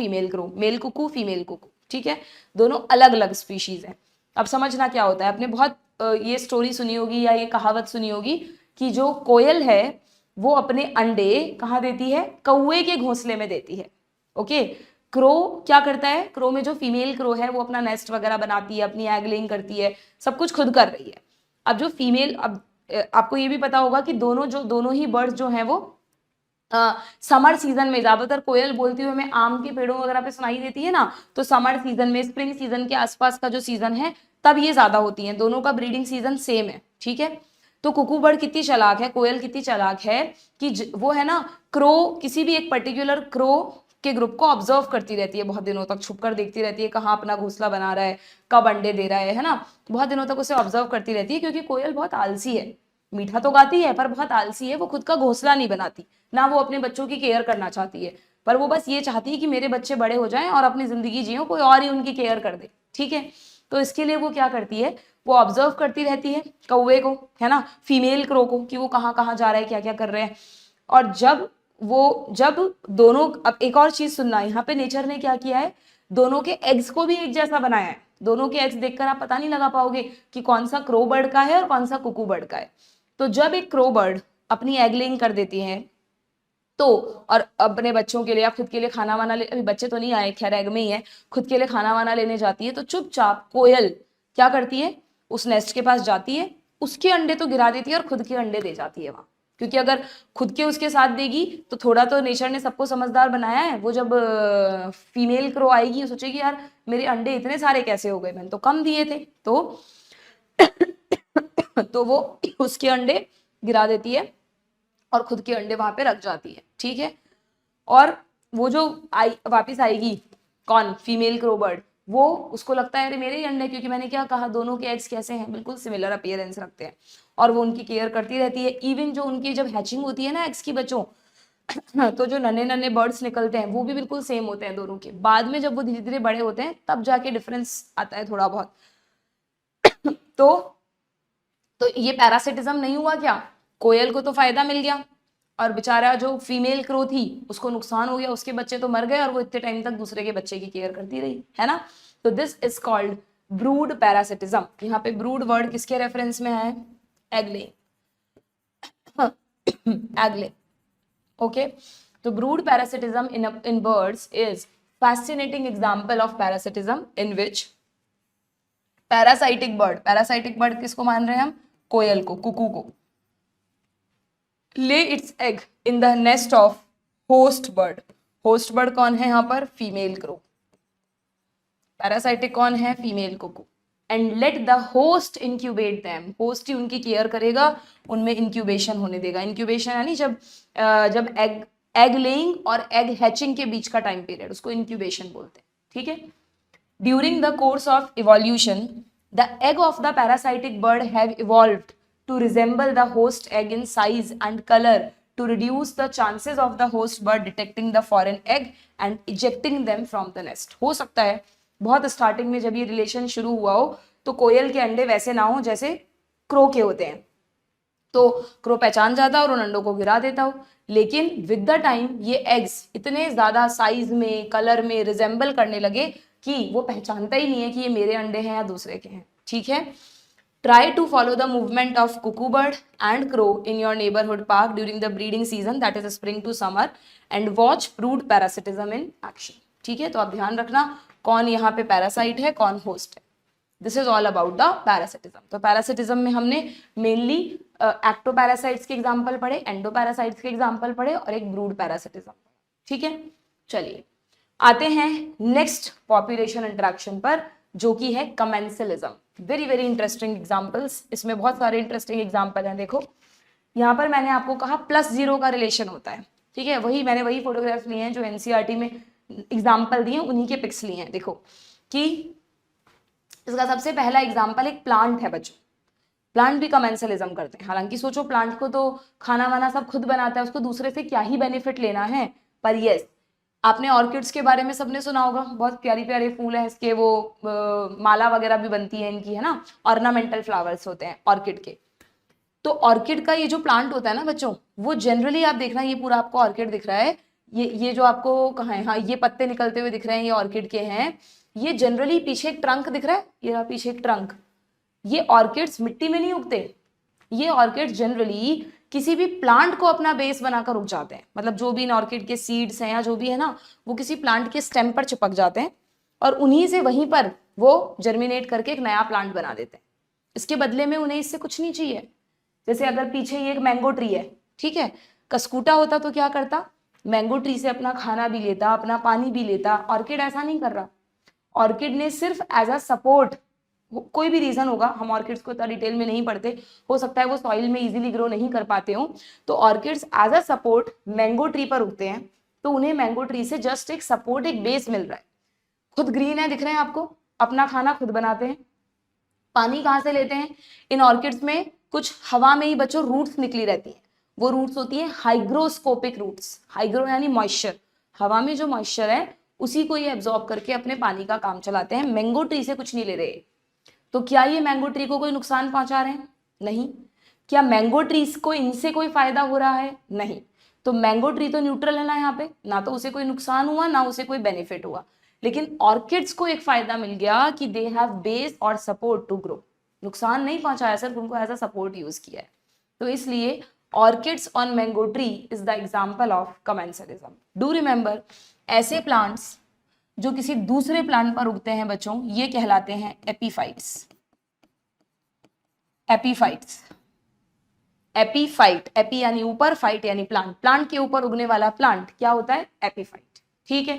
Speaker 1: male cuckoo, female cuckoo, ठीक है, दोनों अलग अलग स्पीशीज हैं। अब समझना क्या होता है, आपने बहुत ये स्टोरी सुनी होगी या ये कहावत सुनी होगी कि जो कोयल है वो अपने अंडे कहाँ देती है, कौवे के घोंसले में देती है, ओके। क्रो क्या करता है, क्रो में जो फीमेल क्रो है वो अपना नेस्ट वगैरह बनाती है, अपनी एग लेइंग करती है, सब कुछ खुद कर रही है। अब जो फीमेल, अब आपको ये भी पता होगा कि दोनों ही बर्ड्स जो हैं वो समर सीजन में, ज्यादातर कोयल बोलती हुए हमें आम के पेड़ों वगैरह पे सुनाई देती है ना, तो समर सीजन में, स्प्रिंग सीजन के आसपास का जो सीजन है तब ये ज्यादा होती हैं, दोनों का ब्रीडिंग सीजन सेम है, ठीक है। तो कुकू बर्ड कितनी चालाक है, कोयल कितनी चालाक है कि वो है ना क्रो, किसी भी एक पर्टिकुलर क्रो के ग्रुप को ऑब्जर्व करती रहती है, बहुत दिनों तक छुप कर देखती रहती है कहाँ अपना घोंसला बना रहा है, कब अंडे दे रहा है ना, बहुत दिनों तक उसे ऑब्जर्व करती रहती है। क्योंकि कोयल बहुत आलसी है, मीठा तो गाती है पर बहुत आलसी है, वो खुद का घोंसला नहीं बनाती, ना वो अपने बच्चों की केयर करना चाहती है, पर वो बस ये चाहती है कि मेरे बच्चे बड़े हो जाएं और अपनी जिंदगी जियो, कोई और ही उनकी केयर कर दे, ठीक है। तो इसके लिए वो क्या करती है, वो ऑब्जर्व करती रहती है कौवे को, है ना, फीमेल क्रो को, कि वो कहाँ कहाँ जा रहा है, क्या क्या कर रहे हैं। और जब दोनों, अब एक और चीज सुनना, यहाँ पे नेचर ने क्या किया है, दोनों के एग्स को भी एक जैसा बनाया है। दोनों के एग्स देखकर आप पता नहीं लगा पाओगे कि कौन सा क्रो बर्ड का है और कौन सा कुकू बर्ड का है। तो जब एक क्रो बर्ड अपनी एग लेइंग कर देती है तो, और अपने बच्चों के लिए या खुद के लिए खाना वाना अभी बच्चे तो नहीं आए, खैर एग में ही है, खुद के लिए खाना वाना लेने जाती है, तो चुपचाप कोयल क्या करती है, उस नेस्ट के पास जाती है उसके अंडे तो गिरा देती है और खुद के अंडे दे जाती है वहां, क्योंकि अगर खुद के उसके साथ देगी तो थोड़ा तो नेचर ने सबको समझदार बनाया है। वो जब फीमेल क्रो आएगी सोचेगी यार मेरे अंडे इतने सारे कैसे हो गए, मैंने तो कम दिए थे, तो वो उसके अंडे गिरा देती है और खुद के अंडे वहां पे रख जाती है, ठीक है। और वो जो वापिस आएगी कौन, फीमेल क्रो बर्ड, वो उसको लगता है अरे मेरे ही अंडे, क्योंकि मैंने क्या कहा दोनों के एग्स कैसे हैं, बिल्कुल सिमिलर अपीयरेंस रखते हैं, और वो उनकी केयर करती रहती है। इवन जो उनकी जब हैचिंग होती है ना एग्स की बच्चों, तो जो नन्हे नन्हे बर्ड्स निकलते हैं वो भी बिल्कुल सेम होते हैं दोनों के। बाद में जब वो धीरे धीरे बड़े होते हैं तब जाके डिफरेंस आता है थोड़ा बहुत। तो ये पैरासिटिज्म नहीं हुआ क्या, कोयल को तो फायदा मिल गया, और बेचारा जो फीमेल क्रो थी उसको नुकसान हो गया, उसके बच्चे तो मर गए और वो इतने टाइम तक दूसरे के बच्चे की केयर करती रही, है ना। तो this is called brood parasitism. यहाँ पे ब्रूड वर्ड किसके रेफरेंस में है, एगले, एगले, ओके। तो brood parasitism in birds is fascinating example of parasitism in which parasitic bird किसको मान रहे हैं हम, कोयल को, कुकू को, lay its egg in the nest of host bird. Host bird कौन है यहाँ पर, फीमेल क्रो। पैरासाइटिक कौन है, female cuckoo. And let the host incubate them, host ही उनकी केयर करेगा, उनमें इंक्यूबेशन होने देगा। इंक्यूबेशन यानी जब एग लेइंग और एग हैचिंग के बीच का टाइम पीरियड, उसको इंक्यूबेशन बोलते हैं, ठीक है। During the course of evolution, the egg of the parasitic bird have evolved to resemble the host egg in size and color to reduce the chances of the host bird detecting the foreign egg and ejecting them from the nest. हो सकता है बहुत स्टार्टिंग में जब ये रिलेशन शुरू हुआ हो तो कोयल के अंडे वैसे ना हो जैसे क्रो के होते हैं, तो क्रो पहचान जाता और उन अंडों को गिरा देता हो, लेकिन विद द टाइम ये एग्स इतने ज्यादा साइज में कलर में रिजेंबल करने लगे कि वो पहचानता ही नहीं है कि ये मेरे अंडे हैं या दूसरे के हैं, ठीक है। Try to follow the movement of cuckoo bird and crow in your neighbourhood park during the breeding season, that is spring to summer, and watch brood parasitism in action, ठीक है। तो आप ध्यान रखना कौन यहाँ पे पैरासाइट है कौन होस्ट है। This is all about the parasitism. तो पैरासिटिज्म में हमने मेनली एक्टोपैरासाइट्स के एग्जाम्पल पढ़े, एंडोपैरासाइट्स के एग्जाम्पल पढ़े और एक ब्रूड पैरासिटिज्म, ठीक है। चलिए आते हैं नेक्स्ट पॉपुलेशन इंटरेक्शन पर, जो कि है commensalism. Very very interesting examples, इसमें बहुत सारे इंटरेस्टिंग एग्जाम्पल हैं। देखो यहाँ पर मैंने आपको कहा +0 का रिलेशन होता है, ठीक है। मैंने वही फोटोग्राफ्स लिए हैं जो एनसीईआरटी में एग्जाम्पल दिए, उन्हीं के पिक्स लिए हैं। देखो कि इसका सबसे पहला एग्जाम्पल एक प्लांट है बच्चों। प्लांट भी कमेंसलिज्म करते हैं, हालांकि सोचो प्लांट को तो खाना वाना सब खुद बनाता है, उसको दूसरे से क्या ही बेनिफिट लेना है। पर यस, आपने ऑर्किड्स के बारे में सबने सुना होगा, बहुत प्यारी प्यारे फूल हैं इसके, वो माला वगैरह भी बनती है इनकी, है ना, ऑर्नामेंटल फ्लावर्स होते हैं ऑर्किड के। तो ऑर्किड का ये जो प्लांट होता है ना बच्चों, वो जनरली आप देखना, ये पूरा आपको ऑर्किड दिख रहा है, ये जो आपको कहाँ है, हाँ ये पत्ते निकलते हुए दिख रहे हैं, ये ऑर्किड के हैं। ये जनरली पीछे एक ट्रंक दिख रहा है, ये रहा पीछे एक ट्रंक। ये ऑर्किड्स मिट्टी में नहीं उगते, ये ऑर्किड्स जनरली किसी भी प्लांट को अपना बेस बनाकर उग जाते हैं। मतलब जो भी इन ऑर्किड के सीड्स हैं या जो भी है ना, वो किसी प्लांट के स्टेम पर चिपक जाते हैं और उन्हीं से वहीं पर वो जर्मिनेट करके एक नया प्लांट बना देते हैं। इसके बदले में उन्हें इससे कुछ नहीं चाहिए। जैसे अगर पीछे ये एक मैंगो ट्री है, ठीक है, कसकूटा होता तो क्या करता, मैंगो ट्री से अपना खाना भी लेता, अपना पानी भी लेता। ऑर्किड ऐसा नहीं कर रहा, ऑर्किड ने सिर्फ एज अ सपोर्ट, कोई भी रीजन होगा, हम ऑर्किड्स को इतना डिटेल में नहीं पढ़ते, हो सकता है वो सॉइल में इजीली ग्रो नहीं कर पाते हो, तो orchids as a support mango tree पर उगते हैं, तो उन्हें मैंगो ट्री से जस्ट एक सपोर्ट, एक बेस मिल रहा है। खुद ग्रीन है, दिख रहे हैं आपको, अपना खाना खुद बनाते हैं। पानी कहाँ से लेते हैं, इन ऑर्किड्स में कुछ हवा में ही बच्चों रूट्स निकली रहती हैं, वो रूट्स होती है हाइग्रोस्कोपिक रूट्स। हाइग्रो यानी मॉइस्चर, हवा में जो मॉइस्चर है उसी को ये एब्जॉर्ब करके अपने पानी का काम चलाते हैं, मैंगो ट्री से कुछ नहीं ले रहे। तो क्या ये मैंगो ट्री को कोई नुकसान पहुंचा रहे हैं, नहीं। क्या मैंगो ट्रीज को इनसे कोई फायदा हो रहा है, नहीं। तो मैंगो ट्री तो न्यूट्रल है ना, यहाँ पे ना तो उसे कोई नुकसान हुआ ना उसे कोई बेनिफिट हुआ। लेकिन ऑर्किड्स को एक फायदा मिल गया कि दे हैव बेस और सपोर्ट टू ग्रो। नुकसान नहीं पहुंचाया, सिर्फ उनको एज अ सपोर्ट यूज किया है। तो इसलिए orchids on mango tree is the example of commensalism. Do remember, ऐसे प्लांट्स जो किसी दूसरे प्लांट पर उगते हैं बच्चों, ये कहलाते हैं एपीफाइट्स। एपीफाइट्स। एपीफाइट, एपी यानी ऊपर, फाइट यानी प्लांट, प्लांट के ऊपर उगने वाला प्लांट क्या होता है? एपीफाइट। ठीक है,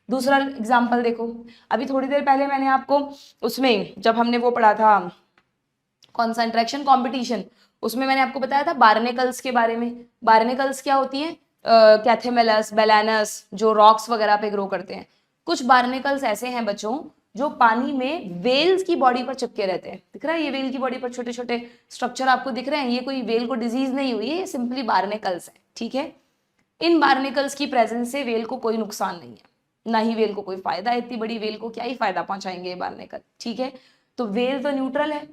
Speaker 1: दूसरा एग्जाम्पल देखो, अभी थोड़ी देर पहले मैंने आपको उसमें जब हमने वो पढ़ा था कौन सा इंटरेक्शन कॉम्पिटिशन, उसमें मैंने आपको बताया था बार्नेकल्स के बारे में। बार्नेकल्स क्या होती हैं? कैथेमेलस, बेलानस, जो रॉक्स वगैरह पे ग्रो करते हैं। कुछ बार्नेकल्स ऐसे हैं बच्चों जो पानी में वेल्स की बॉडी पर चिपके रहते हैं। दिख रहा है ये वेल की बॉडी पर छोटे छोटे स्ट्रक्चर आपको दिख रहे हैं? ये कोई वेल को डिजीज नहीं हुई है, ये सिंपली बार्नेकल्स है। ठीक है, इन बार्नेकल्स की प्रेजेंस से वेल को कोई नुकसान नहीं है, ना ही वेल को कोई फायदा है। इतनी बड़ी वेल को क्या ही फायदा पहुंचाएंगे ये बार्नेकल। ठीक है, तो वेल तो न्यूट्रल है,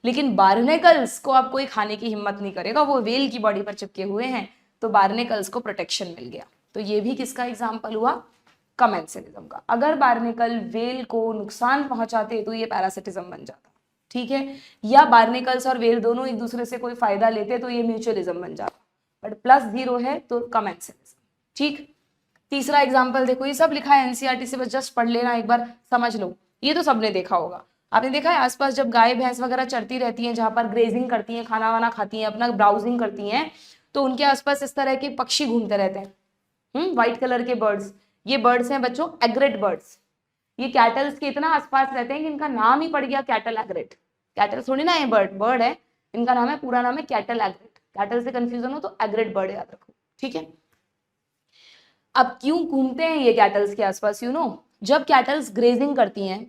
Speaker 1: लेकिन बार्नेकल्स को आप कोई खाने की हिम्मत नहीं करेगा, वो वेल की बॉडी पर चिपके हुए हैं, तो बार्नेकल्स को प्रोटेक्शन मिल गया। तो ये भी किसका एग्जाम्पल हुआ? कमेंसलिज्म का। अगर बार्नेकल वेल को नुकसान पहुंचाते तो ये पैरासिटिज्म बन जाता। ठीक है, या बार्नेकल्स और वेल दोनों एक दूसरे से कोई फायदा लेते तो ये म्यूचुअलिज्म बन जाता, बट प्लस जीरो है तो कमेंसलिज्म। ठीक, तीसरा एग्जाम्पल देखो, ये सब लिखा है एनसीईआरटी से, बस जस्ट पढ़ लेना एक बार, समझ लो। ये तो सबने देखा होगा, आपने देखा है आसपास जब गाय भैंस वगैरह चरती रहती हैं, जहां पर ग्रेजिंग करती हैं, खाना वाना खाती हैं, अपना ब्राउजिंग करती हैं, तो उनके आसपास इस तरह के पक्षी घूमते रहते हैं, व्हाइट कलर के बर्ड्स। ये बर्ड्स हैं बच्चों एग्रेट बर्ड्स। ये कैटल्स के इतना आसपास रहते हैं कि इनका नाम ही पड़ गया कैटल एग्रेट। कैटल थोड़ी ना ये बर्ड है, इनका नाम है, पूरा नाम है कैटल एग्रेट। कैटल से कंफ्यूजन हो तो एग्रेट बर्ड याद रखो। ठीक है, अब क्यों घूमते हैं ये कैटल्स के आसपास? जब कैटल्स ग्रेजिंग करती हैं,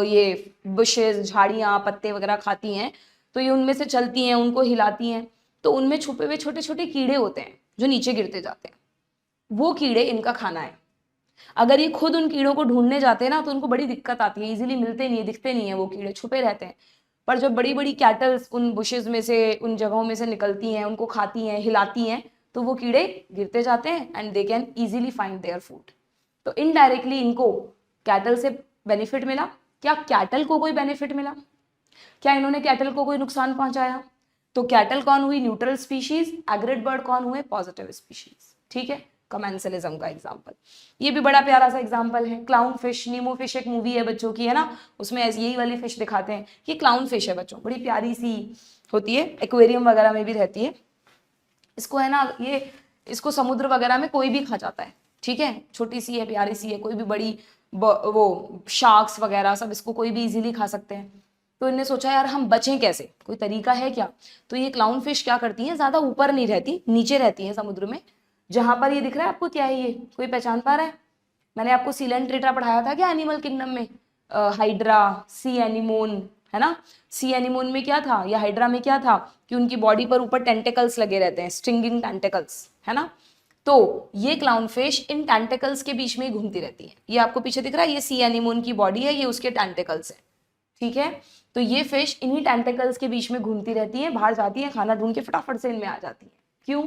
Speaker 1: ये बुशेस, झाड़ियाँ, पत्ते वगैरह खाती हैं, तो ये उनमें से चलती हैं, उनको हिलाती हैं, तो उनमें छुपे हुए छोटे छोटे कीड़े होते हैं जो नीचे गिरते जाते हैं। वो कीड़े इनका खाना है। अगर ये खुद उन कीड़ों को ढूंढने जाते हैं ना, तो उनको बड़ी दिक्कत आती है, इजीली मिलते नहीं है, दिखते नहीं है, वो कीड़े छुपे रहते हैं। पर जब बड़ी बड़ी कैटल्स उन बुशेस में से, उन जगहों में से निकलती हैं, उनको खाती हैं, हिलाती हैं, तो वो कीड़े गिरते जाते हैं and they can easily find their food. तो इनडायरेक्टली इनको कैटल से बेनिफिट मिला। क्या कैटल को कोई बेनिफिट मिला? क्या इन्होंने कैटल को कोई नुकसान पहुंचाया? तो कैटल कौन हुई? Neutral species. एग्रेट बर्ड कौन हुए? Positive species. ठीक है, कमेंसलिज्म का एग्जाम्पल। ये भी बड़ा प्यारा सा एग्जाम्पल है। क्लाउन फिश, नीमो फिश एक मूवी है बच्चों की, है ना, उसमें यही वाली फिश दिखाते हैं। ये क्लाउन फिश है बच्चों, बड़ी प्यारी सी होती है, एक्वेरियम वगैरह में भी रहती है। इसको है ना, इसको समुद्र वगैरह में कोई भी खा जाता है। ठीक है, छोटी सी है, प्यारी सी है, कोई भी बड़ी वो शार्क्स वगैरह सब इसको कोई भी इजीली खा सकते हैं। तो इन्हें सोचा यार हम बचें कैसे, कोई तरीका है क्या? तो ये क्लाउन फिश क्या करती हैं, ज्यादा ऊपर नहीं रहती, नीचे रहती हैं समुद्र में। जहां पर ये दिख रहा है आपको, क्या है ये, कोई पहचान पा रहा है? मैंने आपको सीलेंट्रेटा पढ़ाया था क्या एनिमल किंगडम में? हाइड्रा, सी एनिमोन, है ना। सी एनिमोन में क्या था, या हाइड्रा में क्या था, कि उनकी बॉडी पर ऊपर टेंटिकल्स लगे रहते हैं, स्ट्रिंगिंग टेंटिकल्स, है ना। तो ये क्लाउन फिश इन टेंटिकल्स के बीच में ही घूमती रहती है। ये आपको पीछे दिख रहा है, ये सी एनिमोन की बॉडी है, ये उसके टेंटिकल्स है। ठीक है, तो ये फिश इन्हीं टेंटिकल्स के बीच में घूमती रहती है, बाहर जाती है, खाना ढूंढ के फटाफट से इनमें आ जाती है। क्यों?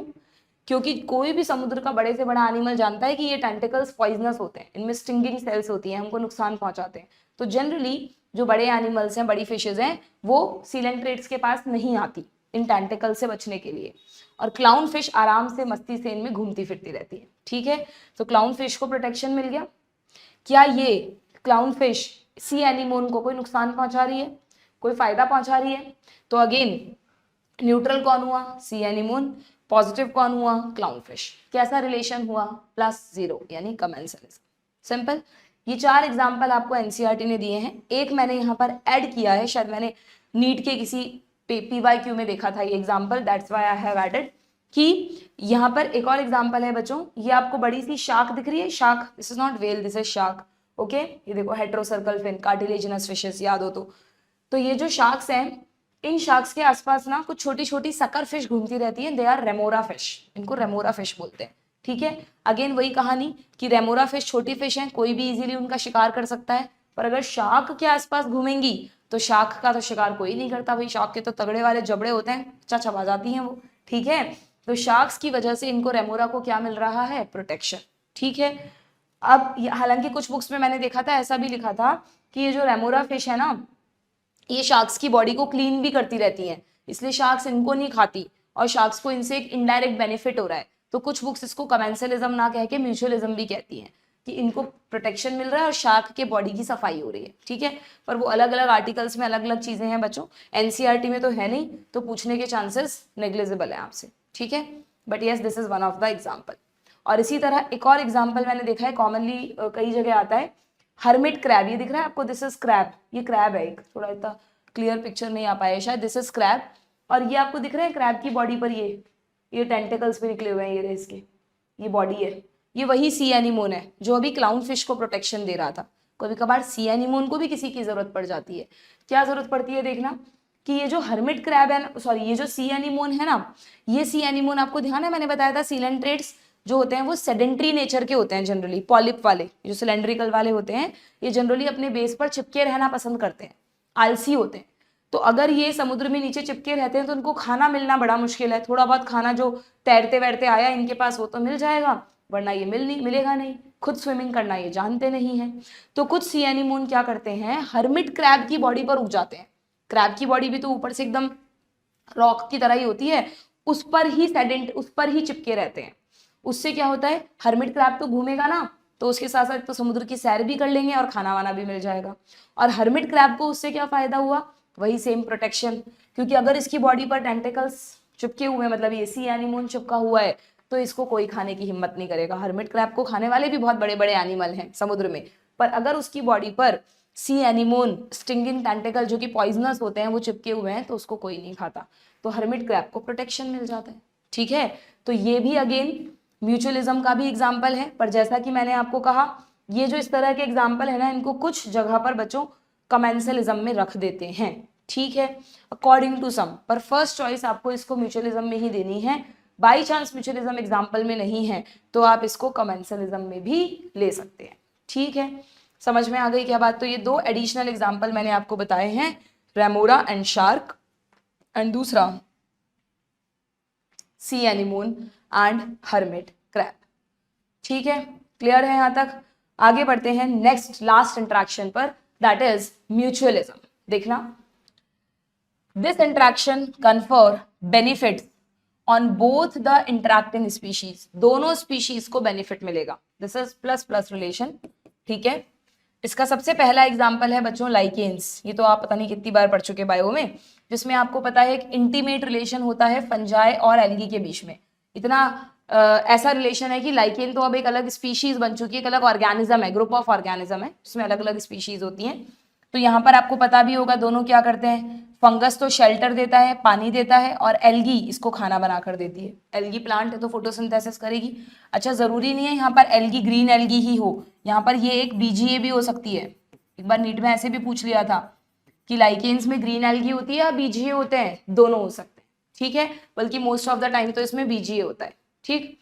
Speaker 1: क्योंकि कोई भी समुद्र का बड़े से बड़ा एनिमल जानता है कि ये टेंटिकल्स पॉइजनस होते हैं, इनमें स्टिंगिंग सेल्स होती हैं, हमको नुकसान पहुंचाते हैं। तो जनरली जो बड़े एनिमल्स हैं, बड़ी फिशेज हैं, वो सीलेंट्रेट्स के पास नहीं आती इन टेंटिकल से बचने के लिए, और क्लाउन फिश आराम से मस्ती से इनमें घूमती फिरती रहती है। ठीक है, तो क्लाउन फिश को प्रोटेक्शन मिल गया। क्या ये क्लाउन फिश सी एनिमोन को कोई नुकसान पहुंचा रही है, कोई फायदा पहुंचा रही है? तो अगेन न्यूट्रल कौन हुआ? सी एनिमोन। पॉजिटिव कौन हुआ? Clown fish. कैसा रिलेशन हुआ? +0, यानी कमेंसलिज्म। सिंपल। ये 4 एग्जाम्पल आपको एनसीईआरटी ने दिए हैं। एक मैंने यहाँ पर ऐड किया है, शायद मैंने नीट के किसी पीवाईक्यू में देखा था ये example, that's why I have added. कि यहाँ पर एक और एग्जाम्पल है बच्चों, ये आपको बड़ी सी शार्क दिख रही है, shark, this is not well, this is shark. Okay, ये देखो हेट्रोसर्कल फिन, कार्टिलेजिनस फिशेस, याद हो तो ये जो शार्क्स हैं, इन शार्क्स के आसपास ना कुछ छोटी छोटी सकर फिश घूमती रहती है, दे आर रेमोरा फिश, इनको रेमोरा फिश बोलते हैं। ठीक है, अगेन वही कहानी कि रेमोरा फिश छोटी फिश हैं, कोई भी इजीली उनका शिकार कर सकता है, पर अगर शार्क के आसपास घूमेंगी तो शार्क का तो शिकार कोई नहीं करता भाई, शार्क के तो तगड़े वाले जबड़े होते हैं, चबा जाती हैं वो। ठीक है, तो शार्क्स की वजह से इनको, रेमोरा को क्या मिल रहा है? प्रोटेक्शन। ठीक है, अब हालांकि कुछ बुक्स में मैंने देखा था, ऐसा भी लिखा था कि ये जो रेमोरा फिश है ना, ये शार्क्स की बॉडी को क्लीन भी करती रहती हैं, इसलिए शार्क्स इनको नहीं खाती, और शार्क्स को इनसे एक इनडायरेक्ट बेनिफिट हो रहा है। तो कुछ बुक्स इसको कमेंसलिज्म ना कह के म्यूचुअलिज्म भी कहती हैं। कि इनको प्रोटेक्शन मिल रहा है और शार्क के बॉडी की सफाई हो रही है, ठीक है। पर वो अलग अलग आर्टिकल्स में अलग अलग चीजें हैं बच्चों, एनसीईआरटी में तो है नहीं, तो पूछने के चांसेस नेग्लिजिबल है आपसे, ठीक है। But yes, this is one of the example. और इसी तरह एक और एग्जाम्पल मैंने देखा है कॉमनली कई जगह आता है, हर्मिट क्रैब। ये दिख रहा है आपको, दिस इज क्रैब, ये क्रैब है एक, थोड़ा इतना क्लियर पिक्चर नहीं आ पाया शायद, दिस इज क्रैब। और ये आपको दिख रहा है क्रैब की बॉडी पर ये टेंटिकल्स भी निकले हुए हैं, ये इसके, ये बॉडी है। ये वही सी एनीमोन है जो अभी क्लाउन फिश को प्रोटेक्शन दे रहा था। कभी कभार सी एनीमोन को भी किसी की जरूरत पड़ जाती है। क्या जरूरत पड़ती है देखना, कि ये जो हर्मिट क्रैब है ना, सॉरी ये जो सी एनीमोन है ना, ये सी एनीमोन आपको ध्यान है मैंने बताया था सीलेंट्रेट्स जो होते हैं वो सेडेंट्री नेचर के होते हैं जनरली, पॉलिप वाले जो सिलेंड्रिकल वाले होते हैं ये जनरली अपने बेस पर चिपके रहना पसंद करते हैं, आलसी होते हैं। तो अगर ये समुद्र में नीचे चिपके रहते हैं तो उनको खाना मिलना बड़ा मुश्किल है। थोड़ा बहुत खाना जो तैरते वैरते आया इनके पास वो तो मिल जाएगा, वरना ये मिलेगा नहीं। खुद स्विमिंग करना ये जानते नहीं है। तो कुछ सी एनीमोन क्या करते हैं, हर्मिट क्रैब की बॉडी पर उग जाते हैं। क्रैब की बॉडी भी तो ऊपर से एकदम रॉक की तरह ही होती है, उस पर ही चिपके रहते हैं। उससे क्या होता है, हर्मिट क्रैब तो घूमेगा ना, तो उसके साथ साथ तो समुद्र की सैर भी कर लेंगे और खाना वाना भी मिल जाएगा। और हर्मिट क्रैब को उससे क्या फायदा हुआ, वही सेम प्रोटेक्शन, क्योंकि अगर इसकी बॉडी पर टेंटिकल्स चिपके हुए, मतलब ये सी एनीमोन चिपका हुआ है, तो इसको कोई खाने की हिम्मत नहीं करेगा। हर्मिट क्रैब को खाने वाले भी बहुत बड़े बड़े एनिमल हैं समुद्र में, पर अगर उसकी बॉडी पर सी एनीमोन स्टिंगिंग टेंटिकल जो कि पॉइजनस होते हैं वो चिपके हुए हैं, तो उसको कोई नहीं खाता। तो हर्मिट क्रैब को प्रोटेक्शन मिल जाता है, ठीक है। तो ये भी अगेन म्यूचुअलिज्म का भी एग्जाम्पल है। पर जैसा कि मैंने आपको कहा, ये जो इस तरह के एग्जाम्पल है ना, इनको कुछ जगह पर बच्चों कमेंसलिज्म में रख देते हैं, ठीक है, अकॉर्डिंग टू सम। पर फर्स्ट चॉइस आपको इसको म्यूचुअलिज्म में ही देनी है। बाई चांस म्यूचुअलिज्म एग्जाम्पल में नहीं है तो आप इसको कमेंसलिज्म में भी ले सकते हैं, ठीक है। समझ में आ गई क्या बात। तो ये दो एडिशनल एग्जाम्पल मैंने आपको बताए हैं, रेमोरा एंड शार्क, एंड दूसरा सी एनीमोन एंड हर्मिट क्रैब, ठीक है। क्लियर है यहां तक। आगे बढ़ते हैं नेक्स्ट लास्ट इंट्रैक्शन पर, दैट इज म्यूचुअलिज्म। देखना, this interaction confer benefits on both the interacting species, दोनों स्पीशीज को बेनिफिट मिलेगा। This is plus plus relation, ठीक है। इसका सबसे पहला एग्जाम्पल है बच्चों लाइकेन्स। ये तो आप पता नहीं कितनी बार पढ़ चुके बायो में, जिसमें आपको पता है एक इंटीमेट रिलेशन होता है फंजाई और एल्गी के बीच में। इतना ऐसा रिलेशन है कि लाइकेन तो अब एक अलग स्पीशीज बन चुकी है, एक अलग ऑर्गेनिज्म है, ग्रुप ऑफ ऑर्गेनिज्म है, उसमें अलग अलग स्पीशीज होती हैं। तो यहाँ पर आपको पता भी होगा दोनों क्या करते हैं, फंगस तो शेल्टर देता है, पानी देता है, और एल्गी इसको खाना बना कर देती है। एल्गी प्लांट है तो फोटोसिंथेसिस करेगी। अच्छा, जरूरी नहीं है यहाँ पर एल्गी ग्रीन एल्गी ही हो, यहाँ पर ये एक बीजीए भी हो सकती है। एक बार नीट में ऐसे भी पूछ लिया था कि लाइकेन्स में ग्रीन एल्गी होती है या बीजीए होते हैं, दोनों हो सकते हैं, ठीक है। बल्कि मोस्ट ऑफ द टाइम तो इसमें बीजीए होता है, ठीक।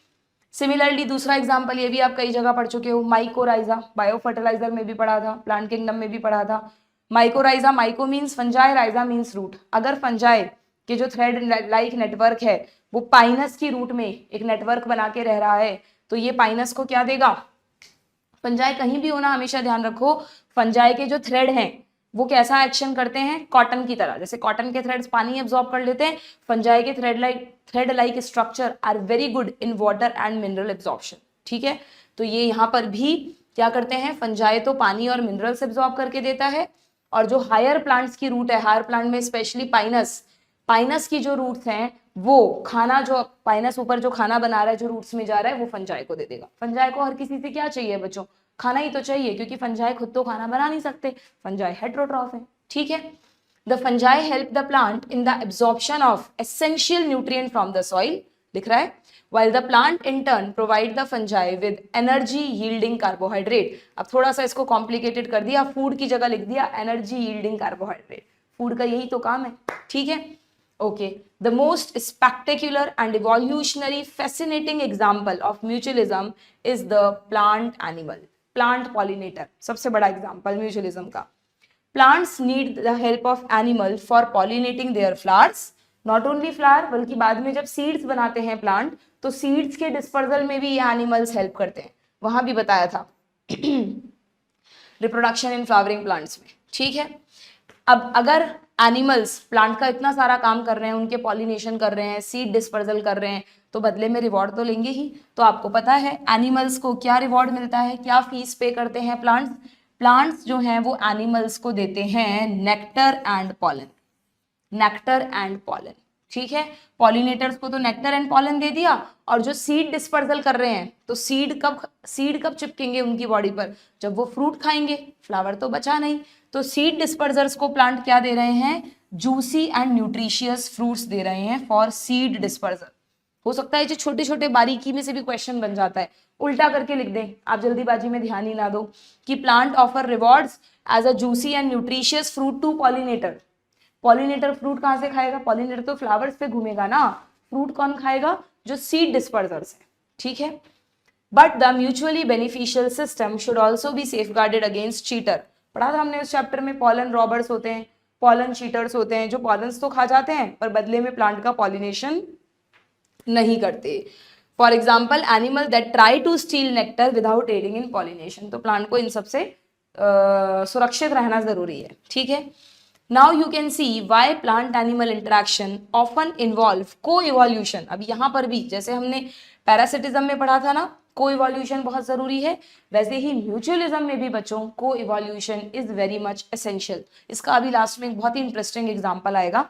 Speaker 1: सिमिलरली दूसरा एग्जाम्पल ये भी आप कई जगह पढ़ चुके हो, माइकोराइजा, बायो फर्टिलाइजर में भी पढ़ा था, प्लांट किंगडम में भी पढ़ा था। Mycorrhiza, myco means fungi, rhiza means root. अगर फंजाई के जो थ्रेड लाइक नेटवर्क है वो पाइनस की रूट में एक नेटवर्क बना के रह रहा है, तो ये पाइनस को क्या देगा, फंजाई कहीं भी होना हमेशा ध्यान रखो, फंजाई के जो थ्रेड हैं वो कैसा एक्शन करते हैं, कॉटन की तरह। जैसे कॉटन के थ्रेड्स पानी एब्जॉर्ब कर लेते हैं, फंजाई के thread like structure are very good in water and mineral absorption, ठीक है। तो ये यहाँ पर भी क्या करते हैं, फंजाई तो पानी और मिनरल्स एब्जॉर्ब करके देता है, और जो हायर प्लांट्स की रूट है, हायर प्लांट में स्पेशली पाइनस की जो रूट्स हैं वो खाना, जो पाइनस ऊपर जो खाना बना रहा है जो रूट्स में जा रहा है वो फंजाई को दे देगा। फंजाई को हर किसी से क्या चाहिए बच्चों, खाना ही तो चाहिए, क्योंकि फंजाई खुद तो खाना बना नहीं सकते, फंजाई हेटेरोट्रॉफ है, ठीक है। The fungi help the plant in the absorption of essential nutrient from the soil, दिख रहा है, while the plant in turn provide the fungi with energy yielding carbohydrate। अब थोड़ा सा इसको कॉम्प्लिकेटेड कर दिया, फूड की जगह लिख दिया एनर्जी यील्डिंग कार्बोहाइड्रेट, फूड का यही तो काम है, ठीक है। Okay, the most spectacular and evolutionary fascinating example of mutualism is the plant animal, plant pollinator, सबसे बड़ा एग्जाम्पल म्यूचुअलिज्म का। Plants need the help of animal for pollinating their flowers, not only flower बल्कि बाद में जब सीड्स बनाते हैं प्लांट, तो सीड्स के डिस्पर्सल में भी ये एनिमल्स हेल्प करते हैं, वहां भी बताया था रिप्रोडक्शन इन फ्लावरिंग प्लांट्स में, ठीक है। अब अगर एनिमल्स प्लांट का इतना सारा काम कर रहे हैं, उनके पॉलिनेशन कर रहे हैं, सीड डिस्पर्सल कर रहे हैं, तो बदले में रिवॉर्ड तो लेंगे ही। तो आपको पता है एनिमल्स को क्या रिवॉर्ड मिलता है, क्या फीस पे करते हैं प्लांट्स? प्लांट्स जो हैं वो एनिमल्स को देते हैं nectar and pollen, nectar and pollen, ठीक है। पॉलिनेटर्स को तो नेक्टर एंड पॉलन दे दिया, और जो सीड डिस्पर्सल कर रहे हैं, तो सीड कब चिपकेंगे उनकी बॉडी पर? जब वो फ्रूट खाएंगे, फ्लावर तो बचा नहीं। तो सीड डिस्पर्सर्स को प्लांट क्या दे रहे हैं? जूसी एंड न्यूट्रिशियस फ्रूट्स दे रहे हैं फॉर सीड डिस्पर्सल। हो सकता है जो छोटे छोटे बारीकी में से भी क्वेश्चन बन जाता है, उल्टा करके लिख दें, आप जल्दीबाजी में ध्यान ही ना दो कि plant offer rewards as a juicy and nutritious fruit to pollinator. Pollinator fruit कहाँ से खाएगा? पॉलिनेटर तो फ्लावर्स पे घूमेगा ना, फ्रूट कौन खाएगा? जो सीड डिस्पर्सर्स है, ठीक है। But the mutually beneficial system should also be safeguarded against cheater. पढ़ा था हमने उस चैप्टर में, पॉलन रॉबर्स होते हैं, पॉलन चीटर्स होते हैं, जो पॉलन्स तो खा जाते हैं पर बदले में प्लांट का पॉलिनेशन नहीं करते। For example animal that try to steal nectar without aiding in pollination. तो प्लांट को इन सबसे सुरक्षित रहना जरूरी है, ठीक है। Now you can see why plant animal interaction often involve co-evolution। अब यहाँ पर भी जैसे हमने पैरासिटिज्म में पढ़ा था ना, co-evolution बहुत जरूरी है, वैसे ही म्यूचुअलिज्म में भी बच्चों co-evolution is very much essential। इसका अभी लास्ट में एक बहुत ही इंटरेस्टिंग एग्जाम्पल आएगा,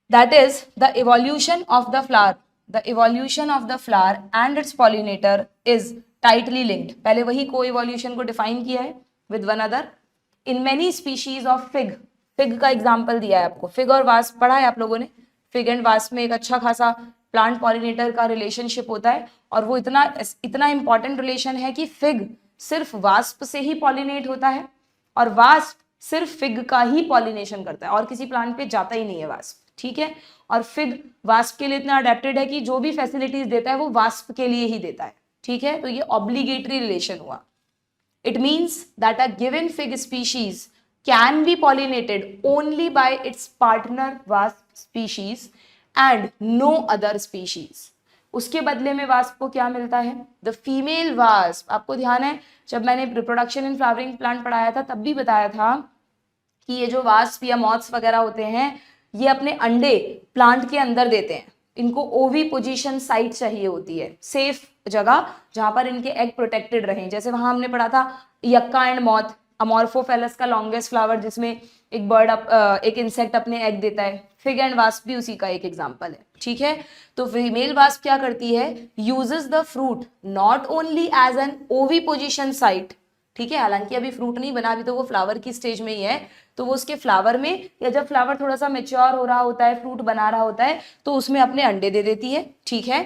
Speaker 1: that is the evolution of the flower। The evolution of the flower and its pollinator is tightly linked। पहले वही co-evolution को डिफाइन किया है with one other। In many species of fig, fig का एग्जाम्पल दिया है आपको, फिग और वास्प पढ़ा है आप लोगों ने। फिग एंड वास्प में एक अच्छा खासा प्लांट पॉलिनेटर का रिलेशनशिप होता है, और वो इतना इंपॉर्टेंट रिलेशन है कि फिग सिर्फ वास्प से ही पॉलिनेट होता है, और वास्प सिर्फ फिग का ही पॉलिनेशन करता है, और किसी प्लांट पे जाता ही नहीं है वास्प, ठीक है। और फिग वास्प के लिए इतना अडेप्टेड है कि जो भी फैसिलिटीज देता है वो वास्प के लिए ही देता है, ठीक है। तो ये ऑब्लिगेटरी रिलेशन हुआ। It means that a given fig species can be pollinated only by its partner wasp species and no other species। उसके बदले में वास्प को क्या मिलता है? The female wasp। आपको ध्यान है जब मैंने रिप्रोडक्शन इन फ्लावरिंग प्लांट पढ़ाया था तब भी बताया था कि ये जो वास्प या मॉथ्स वगैरह होते हैं, ये अपने अंडे प्लांट के अंदर देते हैं। इनको ओवी पोजीशन साइट चाहिए होती है, सेफ जगह जहां पर इनके एग प्रोटेक्टेड रहें। जैसे वहां हमने पढ़ा था यक्का एंड मॉथ, अमोर्फोफेलस का लॉन्गेस्ट फ्लावर जिसमें एक बर्ड एक इंसेक्ट अपने एग देता है। फिग एंड वास्प भी उसी का एक एग्जांपल है, ठीक है। तो फीमेल वास्प क्या करती है? Uses the fruit not only as an oviposition site, ठीक है। हालांकि अभी फ्रूट नहीं बना, अभी तो वो फ्लावर की स्टेज में ही है, तो वो उसके फ्लावर में, या जब फ्लावर थोड़ा सा मेच्योर हो रहा होता है, फ्रूट बना रहा होता है, तो उसमें अपने अंडे दे देती है, ठीक है।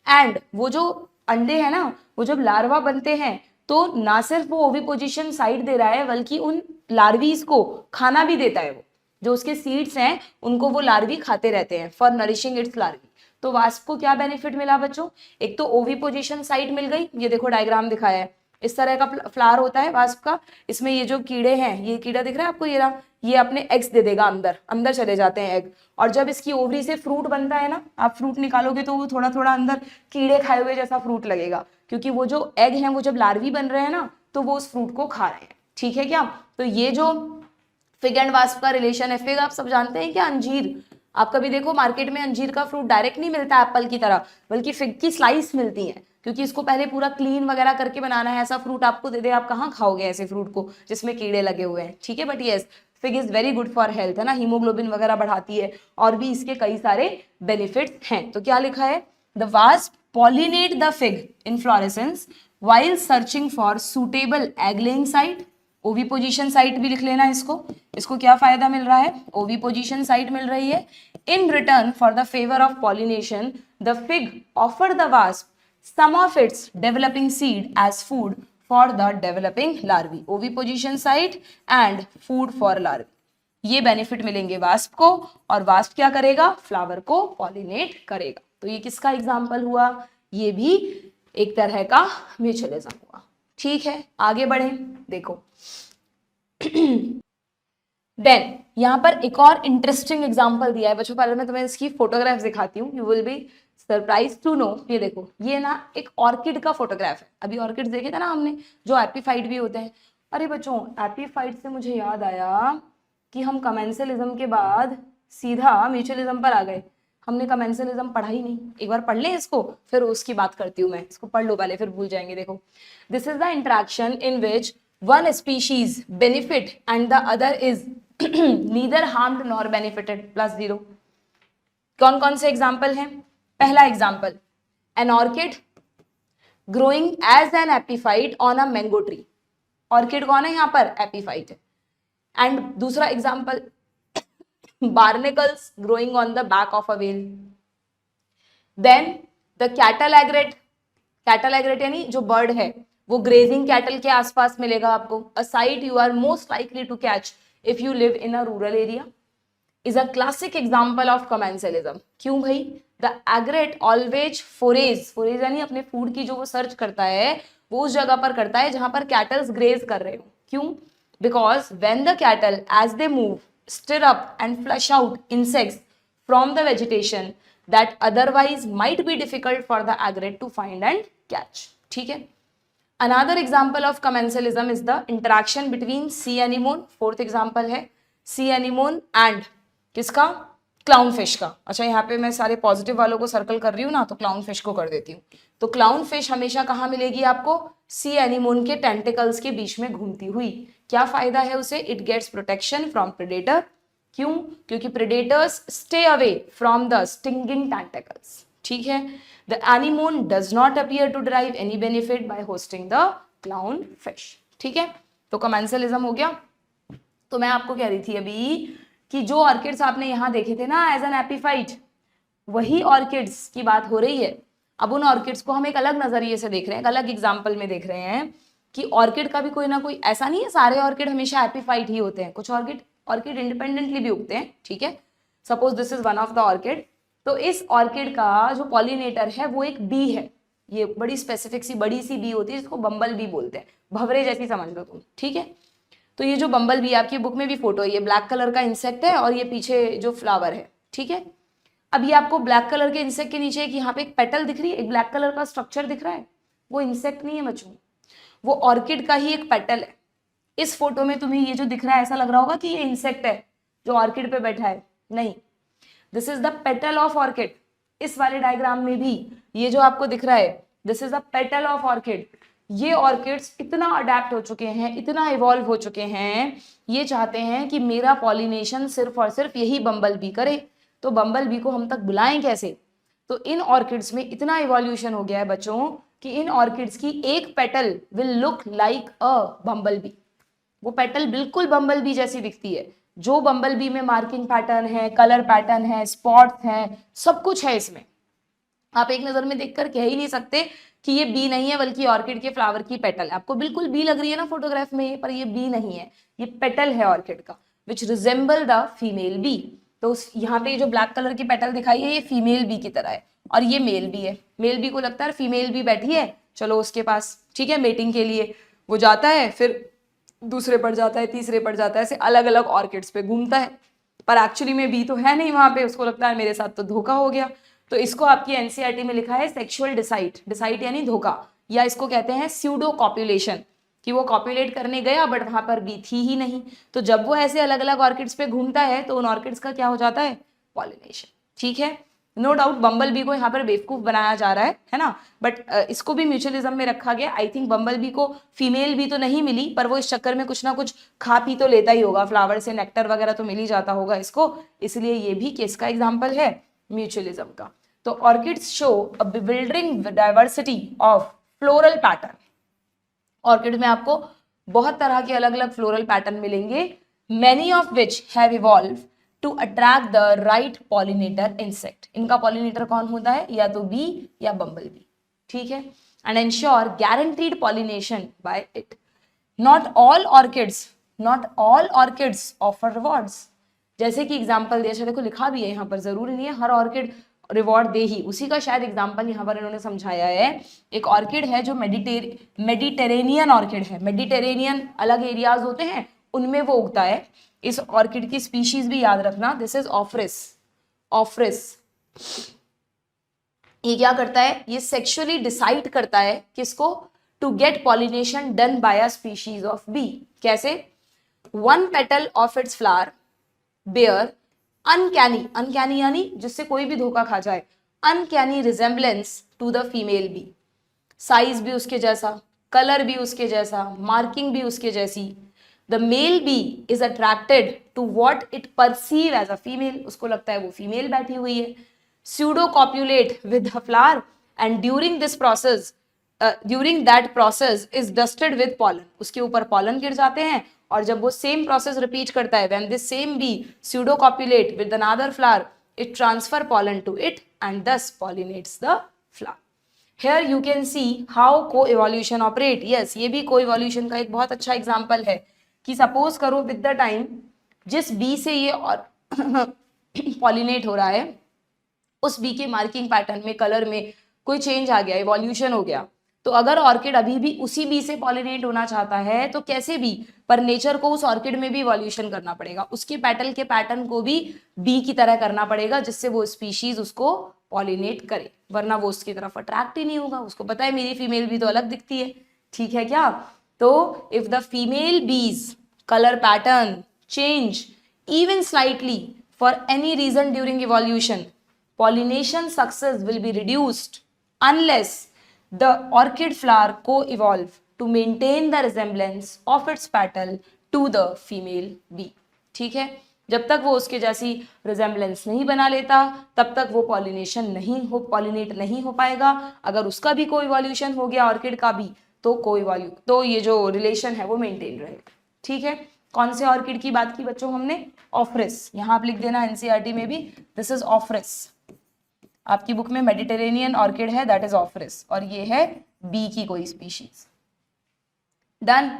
Speaker 1: एंड वो जो अंडे हैं ना, वो जब लार्वा बनते हैं तो ना सिर्फ वो ओविपोजिशन साइट दे रहा है, बल्कि उन लार्वीज को खाना भी देता है। वो जो उसके सीड्स हैं उनको वो लार्वी खाते रहते हैं फॉर नरिशिंग इट्स लार्वी। तो वास्प को क्या बेनिफिट मिला बच्चों? एक तो ओविपोजिशन साइट मिल गई, ये देखो डायग्राम दिखाया है, इस तरह का फ्लावर होता है वास्प का। इसमें ये जो कीड़े हैं, ये कीड़ा दिख रहा है आपको, ये रहा, ये अपने एग्स दे देगा, अंदर अंदर चले जाते हैं एग। और जब इसकी ओवरी से फ्रूट बनता है ना, आप फ्रूट निकालोगे तो वो थोड़ा थोड़ा अंदर कीड़े खाए हुए जैसा फ्रूट लगेगा, क्योंकि वो जो एग हैं वो जब लार्वी बन रहे हैं ना, तो वो उस फ्रूट को खा रहे हैं, ठीक है क्या। तो ये जो फिग एंड वास्प का रिलेशन है, फिग आप सब जानते हैं क्या? अंजीर। आप कभी देखो मार्केट में अंजीर का फ्रूट डायरेक्ट नहीं मिलता एप्पल की तरह, बल्कि फिग की स्लाइस मिलती है, क्योंकि इसको पहले पूरा क्लीन वगैरह करके बनाना है। ऐसा फ्रूट आपको दे दे, आप कहाँ खाओगे ऐसे फ्रूट को जिसमें कीड़े लगे हुए हैं, ठीक है। But yes, fig is very good for health, है ना, हीमोग्लोबिन वगैरह बढ़ाती है, और भी इसके कई सारे बेनिफिट्स हैं। तो क्या लिखा है? The wasp pollinate the fig inflorescence while searching for suitable egg laying site। Oviposition site भी लिख लेना इसको। इसको क्या फायदा मिल रहा है? ओविपोजिशन साइट मिल रही है। In return for the favour of pollination the fig offer the wasp some of its developing seed as food for the developing larvae। Oviposition site and food for larvae, ये बेनिफिट मिलेंगे वास्प को, और वास्प क्या करेगा? फ्लावर को पॉलिनेट करेगा। तो ये किसका एग्जाम्पल हुआ? ये भी एक तरह का म्यूचुअलिज्म हुआ, ठीक है। आगे बढ़े, देखो देन यहाँ पर एक और इंटरेस्टिंग एग्जाम्पल दिया है बच्चों। पहले मैं तुम्हें इसकी फोटोग्राफ दिखाती हूँ, you will be surprise to know. ये देखो, ये ना एक ऑर्किड का फोटोग्राफ है। अभी ऑर्किड देखे था ना हमने, जो एपीफाइट भी होते हैं। अरे बच्चों, एपीफाइट से मुझे याद आया कि हम कमेंसलिज्म के बाद सीधा म्यूचुअलिज्म पर आ गए। हमने कमेंसलिज्म पढ़ा ही नहीं। एक बार पढ़ लें इसको, फिर उसकी बात करती हूँ मैं। इसको पढ़ लो पहले, फिर भूल जाएंगे। देखो, this is the interaction in which one species benefit and the other is neither harmed nor benefited, plus zero. कौन कौन से एग्जाम्पल हैं? पहला example, an orchid growing as an epiphyte on a mango tree. Orchid कौन है यहाँ पर? एपीफाइट है। एंड दूसरा example, barnacles growing on the back of a whale. Then the cattle egret, cattle egret यानी जो बर्ड है वो ग्रेजिंग कैटल के आसपास मिलेगा आपको। A sight you are most likely to catch if you live in a rural area is a classic example of commensalism. क्यों भाई? The egret always forays यानी अपने फूड की जो वो सर्च करता है वो उस जगह पर करता है जहां पर कैटल्स ग्रेज कर रहे हो। क्यों? Because when the cattle as they move stir up and flush out insects from the vegetation that otherwise might be difficult for the egret to find and catch. ठीक है। Another example of commensalism is the interaction between sea anemone. Fourth example है sea anemone and किसका? क्लाउन फिश का। अच्छा, यहाँ पे मैं सारे पॉजिटिव वालों को सर्कल कर रही हूँ ना, तो क्लाउन फिश को कर देती हूँ। तो क्लाउन फिश हमेशा कहाँ मिलेगी आपको? सी एनिमोन के टेंटिकल्स के बीच में घूमती हुई। क्या फायदा है उसे? It gets protection from predator. क्यों? क्योंकि predators stay away from the stinging tentacles. ठीक है। The anemone does not appear to derive any benefit by hosting the clown fish. ठीक है, तो कमेंसलिज्म हो गया। तो मैं आपको कह रही थी अभी कि जो ऑर्किड्स आपने यहाँ देखे थे ना एज एन एपीफाइट, वही ऑर्किड्स की बात हो रही है। अब उन ऑर्किड्स को हम एक अलग नजरिए से देख रहे हैं, एक अलग एग्जाम्पल में देख रहे हैं कि ऑर्किड का भी कोई ना कोई, ऐसा नहीं है सारे ऑर्किड हमेशा एपीफाइट ही होते हैं। कुछ ऑर्किड इंडिपेंडेंटली भी उगते हैं। ठीक है, suppose this is one of the orchid. तो इस ऑर्किड का जो पॉलिनेटर है वो एक बी है। ये बड़ी स्पेसिफिक सी बड़ी सी बी होती है जिसको बम्बल बी बोलते हैं, भंवरे जैसी समझ लो तुम। ठीक है, तो ये जो बम्बल बी, आपकी बुक में भी फोटो है, ये ब्लैक कलर का इंसेक्ट है और ये पीछे जो फ्लावर है। ठीक है, अब ये आपको ब्लैक कलर के इंसेक्ट के नीचे एक यहाँ पे एक पेटल दिख रही है, एक ब्लैक कलर का स्ट्रक्चर दिख रहा है, वो इंसेक्ट नहीं है बच्चों, वो ऑर्किड का ही एक पेटल है। इस फोटो में तुम्हें ये जो दिख रहा है ऐसा लग रहा होगा कि ये इंसेक्ट है जो ऑर्किड पे बैठा है, नहीं, this is the petal of orchid. इस वाले डायग्राम में भी ये जो आपको दिख रहा है, this is the petal of orchid. ये ऑर्किड्स इतना अडेप्ट हो चुके हैं, इतना इवॉल्व हो चुके हैं, ये चाहते हैं कि मेरा पॉलिनेशन सिर्फ और सिर्फ यही बम्बल बी करे। तो बम्बल बी को हम तक बुलाएं कैसे? तो इन ऑर्किड्स में इतना इवोल्यूशन हो गया है बच्चों कि इन ऑर्किड्स की एक petal will look like a bumble B. वो पेटल बिल्कुल बम्बल बी जैसी दिखती है। जो बम्बल बी में मार्किंग पैटर्न है, कलर पैटर्न है, स्पॉट्स हैं, सब कुछ है इसमें। आप एक नजर में देखकर कह ही नहीं सकते कि ये बी नहीं है बल्कि ऑर्किड के फ्लावर की पेटल है। आपको बिल्कुल बी लग रही है ना फोटोग्राफ में, पर ये बी नहीं है, ये पेटल है ऑर्किड का, विच रिजेंबल द फीमेल बी। तो यहाँ पे जो ब्लैक कलर की पेटल दिखाई है ये फीमेल बी की तरह है और ये मेल बी है। मेल बी को लगता है फीमेल बी बैठी है, चलो उसके पास, ठीक है, मेटिंग के लिए। वो जाता है, फिर दूसरे पर जाता है, तीसरे पर जाता है, ऐसे अलग अलग ऑर्किड्स पे घूमता है, पर एक्चुअली में बी तो है नहीं वहां पे। उसको लगता है मेरे साथ तो धोखा हो गया। तो इसको आपकी एनसीईआरटी में लिखा है सेक्सुअल डिसाइट। डिसाइट यानी धोखा, या इसको कहते हैं स्यूडो कॉपुलेशन, कि वो कॉपुलेट करने गया बट वहां पर बी थी ही नहीं। तो जब वो ऐसे अलग अलग ऑर्किड्स पे घूमता है तो उन ऑर्किड्स का क्या हो जाता है? पॉलिनेशन। ठीक है, नो डाउट बम्बल बी को यहाँ पर बेवकूफ बनाया जा रहा है ना, बट इसको भी म्यूचुअलिज्म में रखा गया। आई थिंक बम्बल बी को फीमेल भी तो नहीं मिली, पर वो इस चक्कर में कुछ ना कुछ खा पी तो लेता ही होगा, फ्लावर से नेक्टर वगैरह तो मिल ही जाता होगा इसको, इसलिए ये भी किसका एग्जाम्पल है? म्यूचुअलिज्म का। तो orchids show a bewildering diversity of floral pattern. Orchid में आपको बहुत तरह के अलग अलग फ्लोरल पैटर्न मिलेंगे, many of which have evolve to attract the right pollinator insect. इनका पॉलिनेटर कौन होता है? या तो बी या बम्बल बी। ठीक है, and ensure guaranteed pollination by it. Not all orchids offer rewards. जैसे कि एग्जाम्पल दिया, देखो लिखा भी है यहाँ पर, जरूरी नहीं है हर ऑर्किड रिवॉर्ड दे ही, उसी का शायद एग्जाम्पल यहाँ पर इन्होंने समझाया है। एक ऑर्किड है जो मेडिटेरेनियन ऑर्किड है। मेडिटेरेनियन अलग एरियाज होते हैं, उनमें वो उगता है। इस ऑर्किड की स्पीशीज भी याद रखना, दिस इज ऑफ्रिस। ये क्या करता है? ये सेक्सुअली डिसाइड करता है किसको? To get pollination done by a species of bee. कैसे? One petal of its flower bear uncanny, uncanny यानी जिससे कोई भी धोखा खा जाए, uncanny resemblance to the female bee, size भी उसके जैसा, कलर भी उसके जैसा, मार्किंग भी उसके जैसी। The male bee is attracted to what it perceive as a female, उसको लगता है वो फीमेल बैठी हुई है। Pseudo copulate with the flower and during this process, during that process is dusted with pollen, उसके ऊपर पॉलन गिर जाते हैं, और जब वो सेम प्रोसेस रिपीट करता है, when this same bee pseudo copulate with another flower, it transfer pollen to it and thus pollinates the flower. Here you can see how co-evolution operate. Yes, ये भी co-evolution का एक बहुत अच्छा एग्जाम्पल है कि सपोज करो विद द टाइम जिस बी से ये और पॉलिनेट हो रहा है, उस बी के मार्किंग पैटर्न में, कलर में कोई चेंज आ गया, इवोल्यूशन हो गया, तो अगर ऑर्किड अभी भी उसी बी से पॉलिनेट होना चाहता है तो कैसे भी, पर नेचर को उस ऑर्किड में भी इवोल्यूशन करना पड़ेगा, उसके पेटल के पैटर्न को भी बी की तरह करना पड़ेगा, जिससे वो स्पीशीज उसको पॉलिनेट करे, वरना वो उसकी तरफ अट्रैक्ट ही नहीं होगा, उसको पता है मेरी फीमेल भी तो अलग दिखती है, ठीक है क्या। तो इफ द फीमेल बीज colour pattern change even slightly for any reason during evolution, pollination success will be reduced unless the orchid flower co-evolve to maintain the resemblance of its petal to the female bee. ठीक है, जब तक वो उसके जैसी रिजेम्बलेंस नहीं बना लेता तब तक वो पॉलिनेट नहीं हो पाएगा। अगर उसका भी को इवोल्यूशन हो गया, ऑर्किड का भी, तो ये जो रिलेशन है वो मेंटेन रहेगा। ठीक है, कौन से ऑर्किड की बात की बच्चों हमने, ऑफ्रिस, यहाँ आप लिख देना एनसीईआरटी में भी, दिस इज ऑफ्रिस, आपकी बुक में मेडिटेरेनियन ऑर्किड है, दैट इज ऑफ्रिस, और ये है बी की कोई स्पीशीज। डन,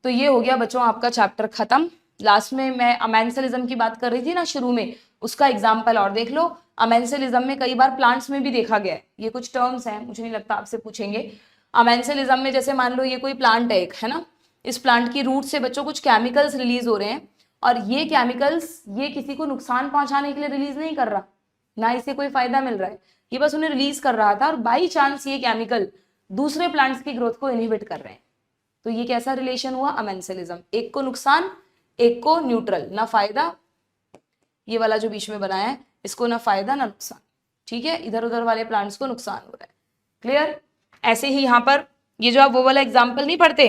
Speaker 1: तो ये हो गया बच्चों आपका चैप्टर खत्म। लास्ट में मैं अमेंसेलिज्म की बात कर रही थी ना शुरू में, उसका एग्जाम्पल और देख लो। अमेंसेलिज्म में कई बार प्लांट्स में भी देखा गया है, ये कुछ टर्म्स हैं, मुझे नहीं लगता आपसे पूछेंगे। अमेंसेलिज्म में जैसे मान लो ये कोई प्लांट है एक, है ना, इस प्लांट की रूट से बच्चों कुछ केमिकल्स रिलीज हो रहे हैं, और ये केमिकल्स ये किसी को नुकसान पहुंचाने के लिए रिलीज नहीं कर रहा, ना इसे कोई फायदा मिल रहा है, ये बस उन्हें रिलीज कर रहा था, और बाई चांस ये केमिकल दूसरे प्लांट्स की ग्रोथ को इनहिबिट कर रहे हैं। तो ये कैसा रिलेशन हुआ, अमेंसेलिज्म, एक को नुकसान एक को न्यूट्रल, ना फायदा, ये वाला जो बीच में बनाया है इसको ना फायदा ना नुकसान, ठीक है, इधर उधर वाले प्लांट्स को नुकसान हो रहा है। क्लियर। ऐसे ही यहाँ पर ये जो आप वो वाला एग्जाम्पल नहीं पढ़ते,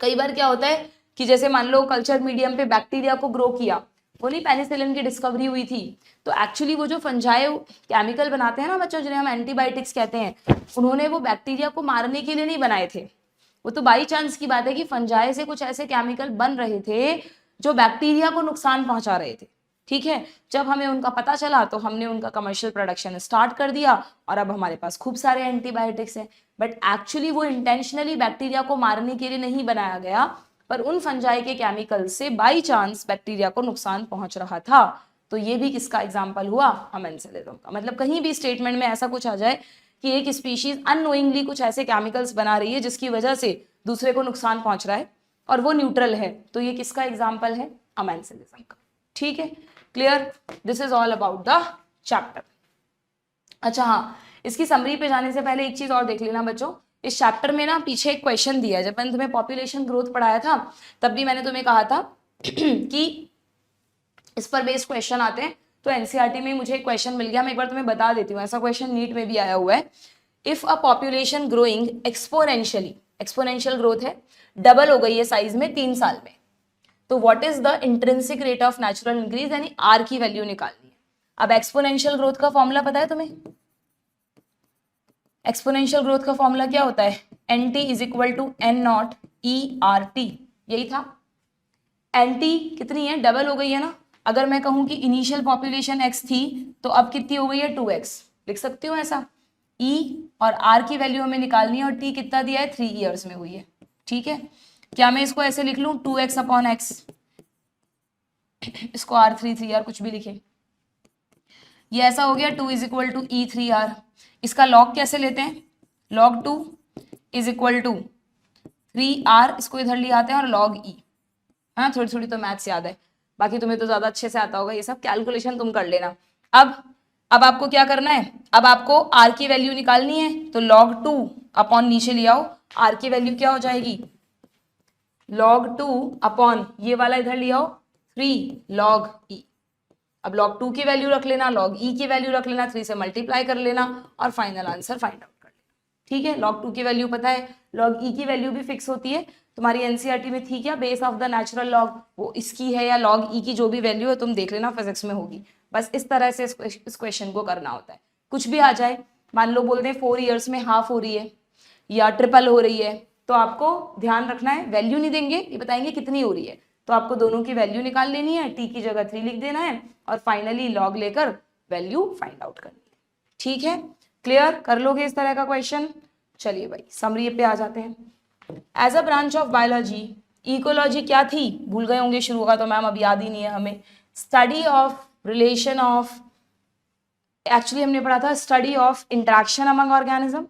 Speaker 1: कई बार क्या होता है कि जैसे मान लो कल्चर मीडियम पे बैक्टीरिया को ग्रो किया, वो नहीं पेनिसिलिन की डिस्कवरी हुई थी, तो एक्चुअली वो जो फंजाई केमिकल बनाते हैं ना बच्चों, जिन्हें हम एंटीबायोटिक्स कहते हैं, उन्होंने वो बैक्टीरिया को मारने के लिए नहीं बनाए थे, वो तो बाई चांस की बात है कि फंजाई से कुछ ऐसे केमिकल बन रहे थे जो बैक्टीरिया को नुकसान पहुंचा रहे थे। ठीक है, जब हमें उनका पता चला तो हमने उनका कमर्शियल प्रोडक्शन स्टार्ट कर दिया, और अब हमारे पास खूब सारे एंटीबायोटिक्स हैं, बट एक्चुअली वो इंटेंशनली बैक्टीरिया को मारने के लिए नहीं बनाया गया, पर उन फंजाई के केमिकल से बाई चांस बैक्टीरिया को नुकसान पहुंच रहा था। तो ये भी किसका एग्जाम्पल हुआ, अमेंसेलिज्म का। मतलब कहीं भी स्टेटमेंट में ऐसा कुछ आ जाए कि एक स्पीशीज अननोइंगली कुछ ऐसे केमिकल्स बना रही है जिसकी वजह से दूसरे को नुकसान पहुंच रहा है और वो न्यूट्रल है, तो ये किसका एग्जाम्पल है, अमेंसेलिज्म का। ठीक है, clear, this is all about the chapter. अच्छा हाँ, इसकी समरी पे जाने से पहले एक चीज और देख लेना बच्चों, इस चैप्टर में ना पीछे एक क्वेश्चन दिया है, जब मैंने तुम्हें पॉपुलेशन ग्रोथ पढ़ाया था तब भी मैंने तुम्हें कहा था कि इस पर बेस्ड क्वेश्चन आते हैं, तो एनसीईआरटी में मुझे एक क्वेश्चन मिल गया, मैं एक बार तुम्हें बता देती हूँ, ऐसा क्वेश्चन नीट में भी आया हुआ है। If a population growing exponentially, exponential growth है, डबल हो गई है साइज में 3 साल में, तो what is the intrinsic rate of natural increase, यानी आर की वैल्यू निकालनी है। अब एक्सपोनेंशियल ग्रोथ का फॉर्मूला पता है तुम्हें, एक्सपोनेंशियल ग्रोथ का फॉर्मूला क्या होता है, N t is equal to N naught e r t, यही था। एन टी कितनी है, डबल हो गई है ना। अगर मैं कहूं कि इनिशियल पॉपुलेशन एक्स थी तो अब कितनी हो गई है 2x, लिख सकती हूँ ऐसा। ई और आर की वैल्यू हमें निकालनी है, और टी कितना दिया है, 3 ईयर्स में हुई है। ठीक है, क्या मैं इसको ऐसे लिख लूं 2x अपॉन एक्स, इसको r3 कुछ भी लिखे, ये ऐसा हो गया 2 is equal to E 3r। इसका लॉग कैसे लेते हैं, log 2 is equal to 3r, इसको इधर ले आते हैं, और log e। हाँ, थोड़ी थोड़ी तो मैथ्स याद है, बाकी तुम्हें तो ज्यादा अच्छे से आता होगा, ये सब कैलकुलेशन तुम कर लेना। अब आपको क्या करना है, अब आपको r की वैल्यू निकालनी है, तो log 2 अपॉन नीचे ले आओ, r की वैल्यू क्या हो जाएगी, log 2 अपॉन ये वाला इधर ले आओ 3 log e। अब log 2 की वैल्यू रख लेना, log e की वैल्यू रख लेना, 3 से मल्टीप्लाई कर लेना और फाइनल आंसर फाइंड आउट कर लेना। ठीक है, log 2 की वैल्यू पता है, log e की वैल्यू भी फिक्स होती है। तुम्हारी एनसीईआरटी में थी क्या base of the natural log, वो इसकी है या log e की जो भी वैल्यू है तुम देख लेना, फिजिक्स में होगी। बस इस तरह से इस क्वेश्चन को करना होता है। कुछ भी आ जाए, मान लो बोलते हैं 4 ईयर्स में हाफ हो रही है या ट्रिपल हो रही है, तो आपको ध्यान रखना है, वैल्यू नहीं देंगे, ये बताएंगे कितनी हो रही है, तो आपको दोनों की वैल्यू निकाल लेनी है, टी की जगह 3 लिख देना है और फाइनली लॉग लेकर वैल्यू फाइंड आउट करनी है। ठीक है, क्लियर कर लोगे इस तरह का क्वेश्चन। चलिए भाई समरी पे आ जाते हैं। As a branch of biology, ecology क्या थी भूल गए होंगे, शुरू का तो मैम अब याद ही नहीं है हमें। Study of relation of, actually हमने पढ़ा था study of interaction among organism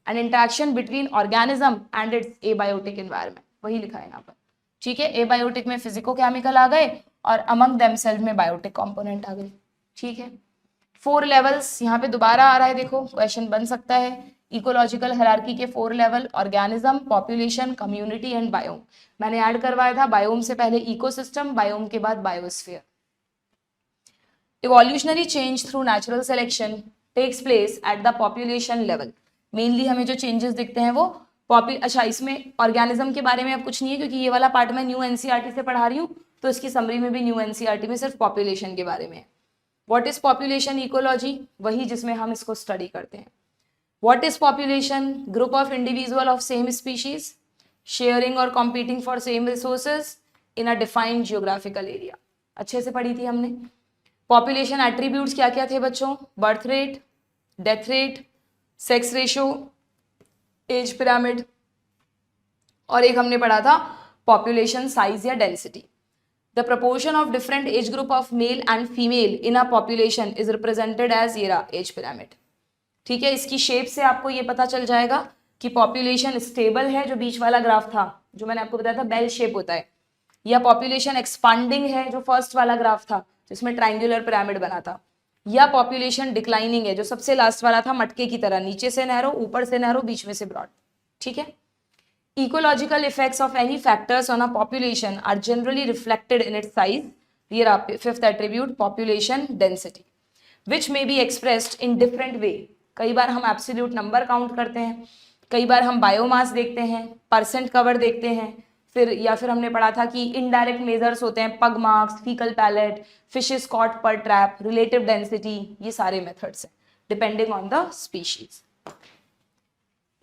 Speaker 1: and interaction between organism and it's abiotic environment, वही लिखा है यहाँ पर। ठीक है, एबायोटिक में फिजिको केमिकल आ गए और अमंग देमसेल्फ में बायोटिक कंपोनेंट आ गए। ठीक है, 4 लेवल्स यहाँ पे दोबारा आ रहा है, देखो क्वेश्चन बन सकता है। इकोलॉजिकल हायरार्की के 4 level, organism, population, community and biome. मैंने ऐड करवाया था बायोम से पहले इकोसिस्टम, बायोम के बाद biosphere. Evolutionary change through natural selection takes place at the population level. Mainly हमें जो चेंजेस दिखते हैं वो अच्छा इसमें ऑर्गेनिज्म के बारे में अब कुछ नहीं है क्योंकि ये वाला पार्ट मैं न्यू एनसीईआरटी से पढ़ा रही हूँ, तो इसकी समरी में भी न्यू एनसीईआरटी में सिर्फ पॉपुलेशन के बारे में है। व्हाट इज पॉपुलेशन इकोलॉजी, वही जिसमें हम इसको स्टडी करते हैं। What is population, group of individual of same species sharing और competing for same resources in a defined geographical area. अच्छे से पढ़ी थी हमने। पॉपुलेशन एट्रीब्यूट्स क्या क्या थे बच्चों, birth rate, death rate, sex ratio, age pyramid, और एक हमने पढ़ा था पॉपुलेशन साइज या density. The proportion of different age group of male and female in a population is represented as ये एज पिरामिड। ठीक है, इसकी शेप से आपको ये पता चल जाएगा कि पॉपुलेशन स्टेबल है, जो बीच वाला ग्राफ था जो मैंने आपको बताया था बेल शेप होता है, या पॉपुलेशन एक्सपांडिंग है जो फर्स्ट वाला ग्राफ था जिसमें ट्रायंगुलर पिरामिड बना था, या पॉपुलेशन डिक्लाइनिंग है जो सबसे लास्ट वाला था मटके की तरह, नीचे से नैरो, ऊपर से नैरो, बीच में से ब्रॉड। ठीक है, ecological effects of any factors on a population are generally reflected in its size, ये रहा fifth attribute population density, which may be expressed in different way. कई बार हम एब्सोल्यूट नंबर काउंट करते हैं, कई बार हम बायोमास देखते हैं, परसेंट कवर देखते हैं, फिर हमने पढ़ा था कि इनडायरेक्ट मेजर्स होते हैं, pug marks, fecal pellet, fishes caught per trap, relative density, ये सारे मेथड्स हैं depending on the species.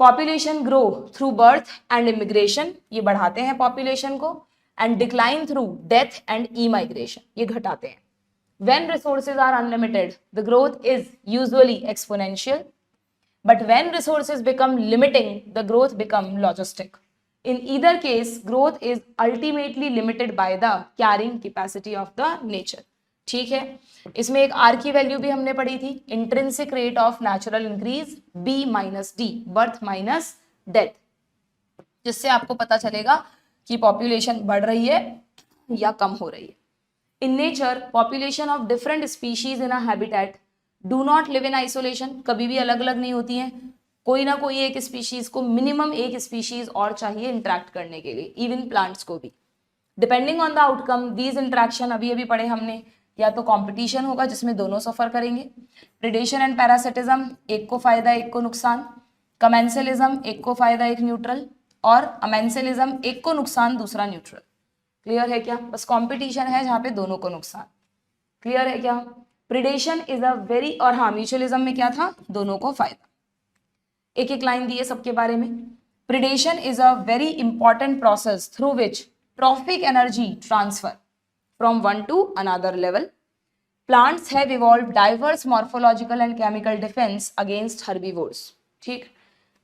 Speaker 1: Population grow through birth and immigration, ये बढ़ाते हैं पॉपुलेशन को, and decline through death and emigration, ये घटाते हैं। When resources are unlimited, the growth is usually exponential, but when resources become limiting, the growth become logistic. In either case, growth is ultimately limited by the carrying capacity of the nature. ठीक है, इसमें एक R की वैल्यू भी हमने पढ़ी थी, intrinsic rate of natural increase B minus D, birth minus death, जिससे आपको पता चलेगा कि पॉपुलेशन बढ़ रही है या कम हो रही है। In nature, population of different species in a habitat do not live in isolation, कभी भी अलग अलग नहीं होती हैं, कोई ना कोई एक स्पीशीज को, मिनिमम एक स्पीशीज और चाहिए इंटरेक्ट करने के लिए, इवन प्लांट्स को भी। Depending on the outcome these interaction, अभी पढ़े हमने, या तो कंपटीशन होगा जिसमें दोनों सफर करेंगे, प्रेडेशन एंड पैरासिटिज्म, एक को फायदा एक को नुकसान, कमेंसलिज्म, एक को फायदा एक न्यूट्रल, और अमेंसलिज्म, एक को नुकसान दूसरा न्यूट्रल। क्लियर है क्या, बस कंपटीशन है जहां पे दोनों को नुकसान। क्लियर है क्या, प्रेडेशन इज अ वेरी, और हाँ म्यूचुअलिज्म में क्या था, दोनों को फायदा। एक एक लाइन दी है सबके बारे में। Predation is a very important process through which trophic energy transfer from one to another level. Plants have evolved diverse morphological and chemical defence against herbivores. ठीक,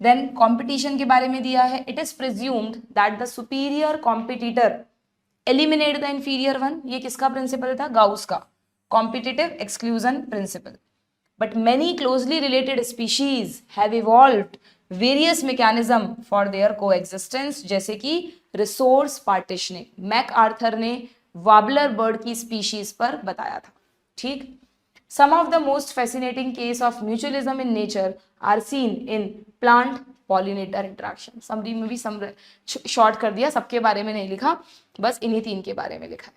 Speaker 1: देन कंपटीशन के बारे में दिया है, it is presumed that the superior competitor eliminate the inferior one, ये किसका प्रिंसिपल था, गाउस का, competitive exclusion principle. But many closely related species have evolved various mechanism for their coexistence, जैसे कि रिसोर्स पार्टीशनिंग, मैक आर्थर ने वाबलर बर्ड की स्पीशीज पर बताया था। ठीक, some of the most fascinating case of mutualism in nature are seen in plant pollinator interaction. Summary में भी शॉर्ट कर दिया, सबके बारे में नहीं लिखा, बस इन्हीं 3 के बारे में लिखा है।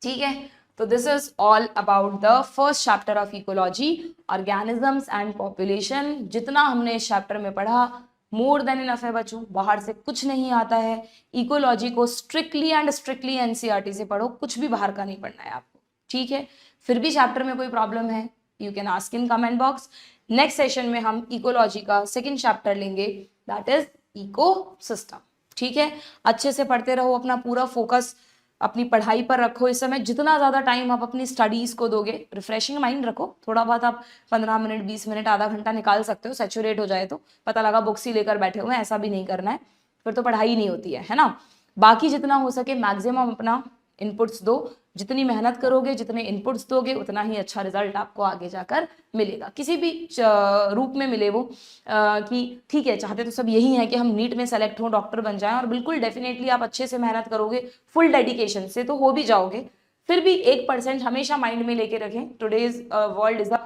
Speaker 1: ठीक है, तो this is all about the first chapter of ecology, organisms and population. जितना हमने इस चैप्टर में पढ़ा मोर देन इनफ है बच्चों, बाहर से कुछ नहीं आता है। इकोलॉजी को स्ट्रिक्टली एंड स्ट्रिक्टली एनसीईआरटी से पढ़ो, कुछ भी बाहर का नहीं पढ़ना है आपको, ठीक है। फिर भी चैप्टर में कोई प्रॉब्लम है you can ask in comment box. Next session में हम इकोलॉजी का सेकंड चैप्टर लेंगे, दैट इज इकोसिस्टम, ठीक है। अच्छे से पढ़ते रहो, अपना पूरा फोकस अपनी पढ़ाई पर रखो। इस समय जितना ज़्यादा टाइम आप अपनी स्टडीज़ को दोगे, रिफ्रेशिंग माइंड रखो, थोड़ा बहुत आप 15 मिनट 20 मिनट आधा घंटा निकाल सकते हो। सैचुरेट हो जाए तो पता लगा बुक्स ही लेकर बैठे हुए हैं, ऐसा भी नहीं करना है, फिर तो पढ़ाई नहीं होती है ना। बाकी जितना हो सके मैक्सिमम अपना इनपुट्स दो, जितनी मेहनत करोगे, जितने इनपुट्स दोगे, उतना ही अच्छा रिजल्ट आपको आगे जाकर मिलेगा, किसी भी रूप में मिले वो। कि ठीक है, चाहते तो सब यही है कि हम नीट में सेलेक्ट हों, डॉक्टर बन जाएं, और बिल्कुल डेफिनेटली आप अच्छे से मेहनत करोगे फुल डेडिकेशन से तो हो भी जाओगे। फिर भी 1% हमेशा माइंड में लेके रखें, today's world is the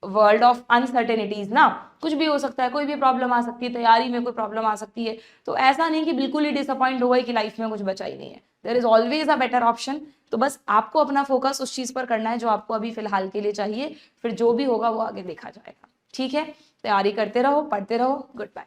Speaker 1: world of uncertainties ना, कुछ भी हो सकता है, कोई भी प्रॉब्लम आ सकती है, तैयारी में कोई प्रॉब्लम आ सकती है। तो ऐसा नहीं कि बिल्कुल ही डिसअपॉइंट हो गए कि लाइफ में कुछ बचा ही नहीं है, there is always a better option. तो बस आपको अपना फोकस उस चीज पर करना है जो आपको अभी फिलहाल के लिए चाहिए, फिर जो भी होगा वो आगे देखा जाएगा, ठीक है। तैयारी करते रहो, पढ़ते रहो। Good bye.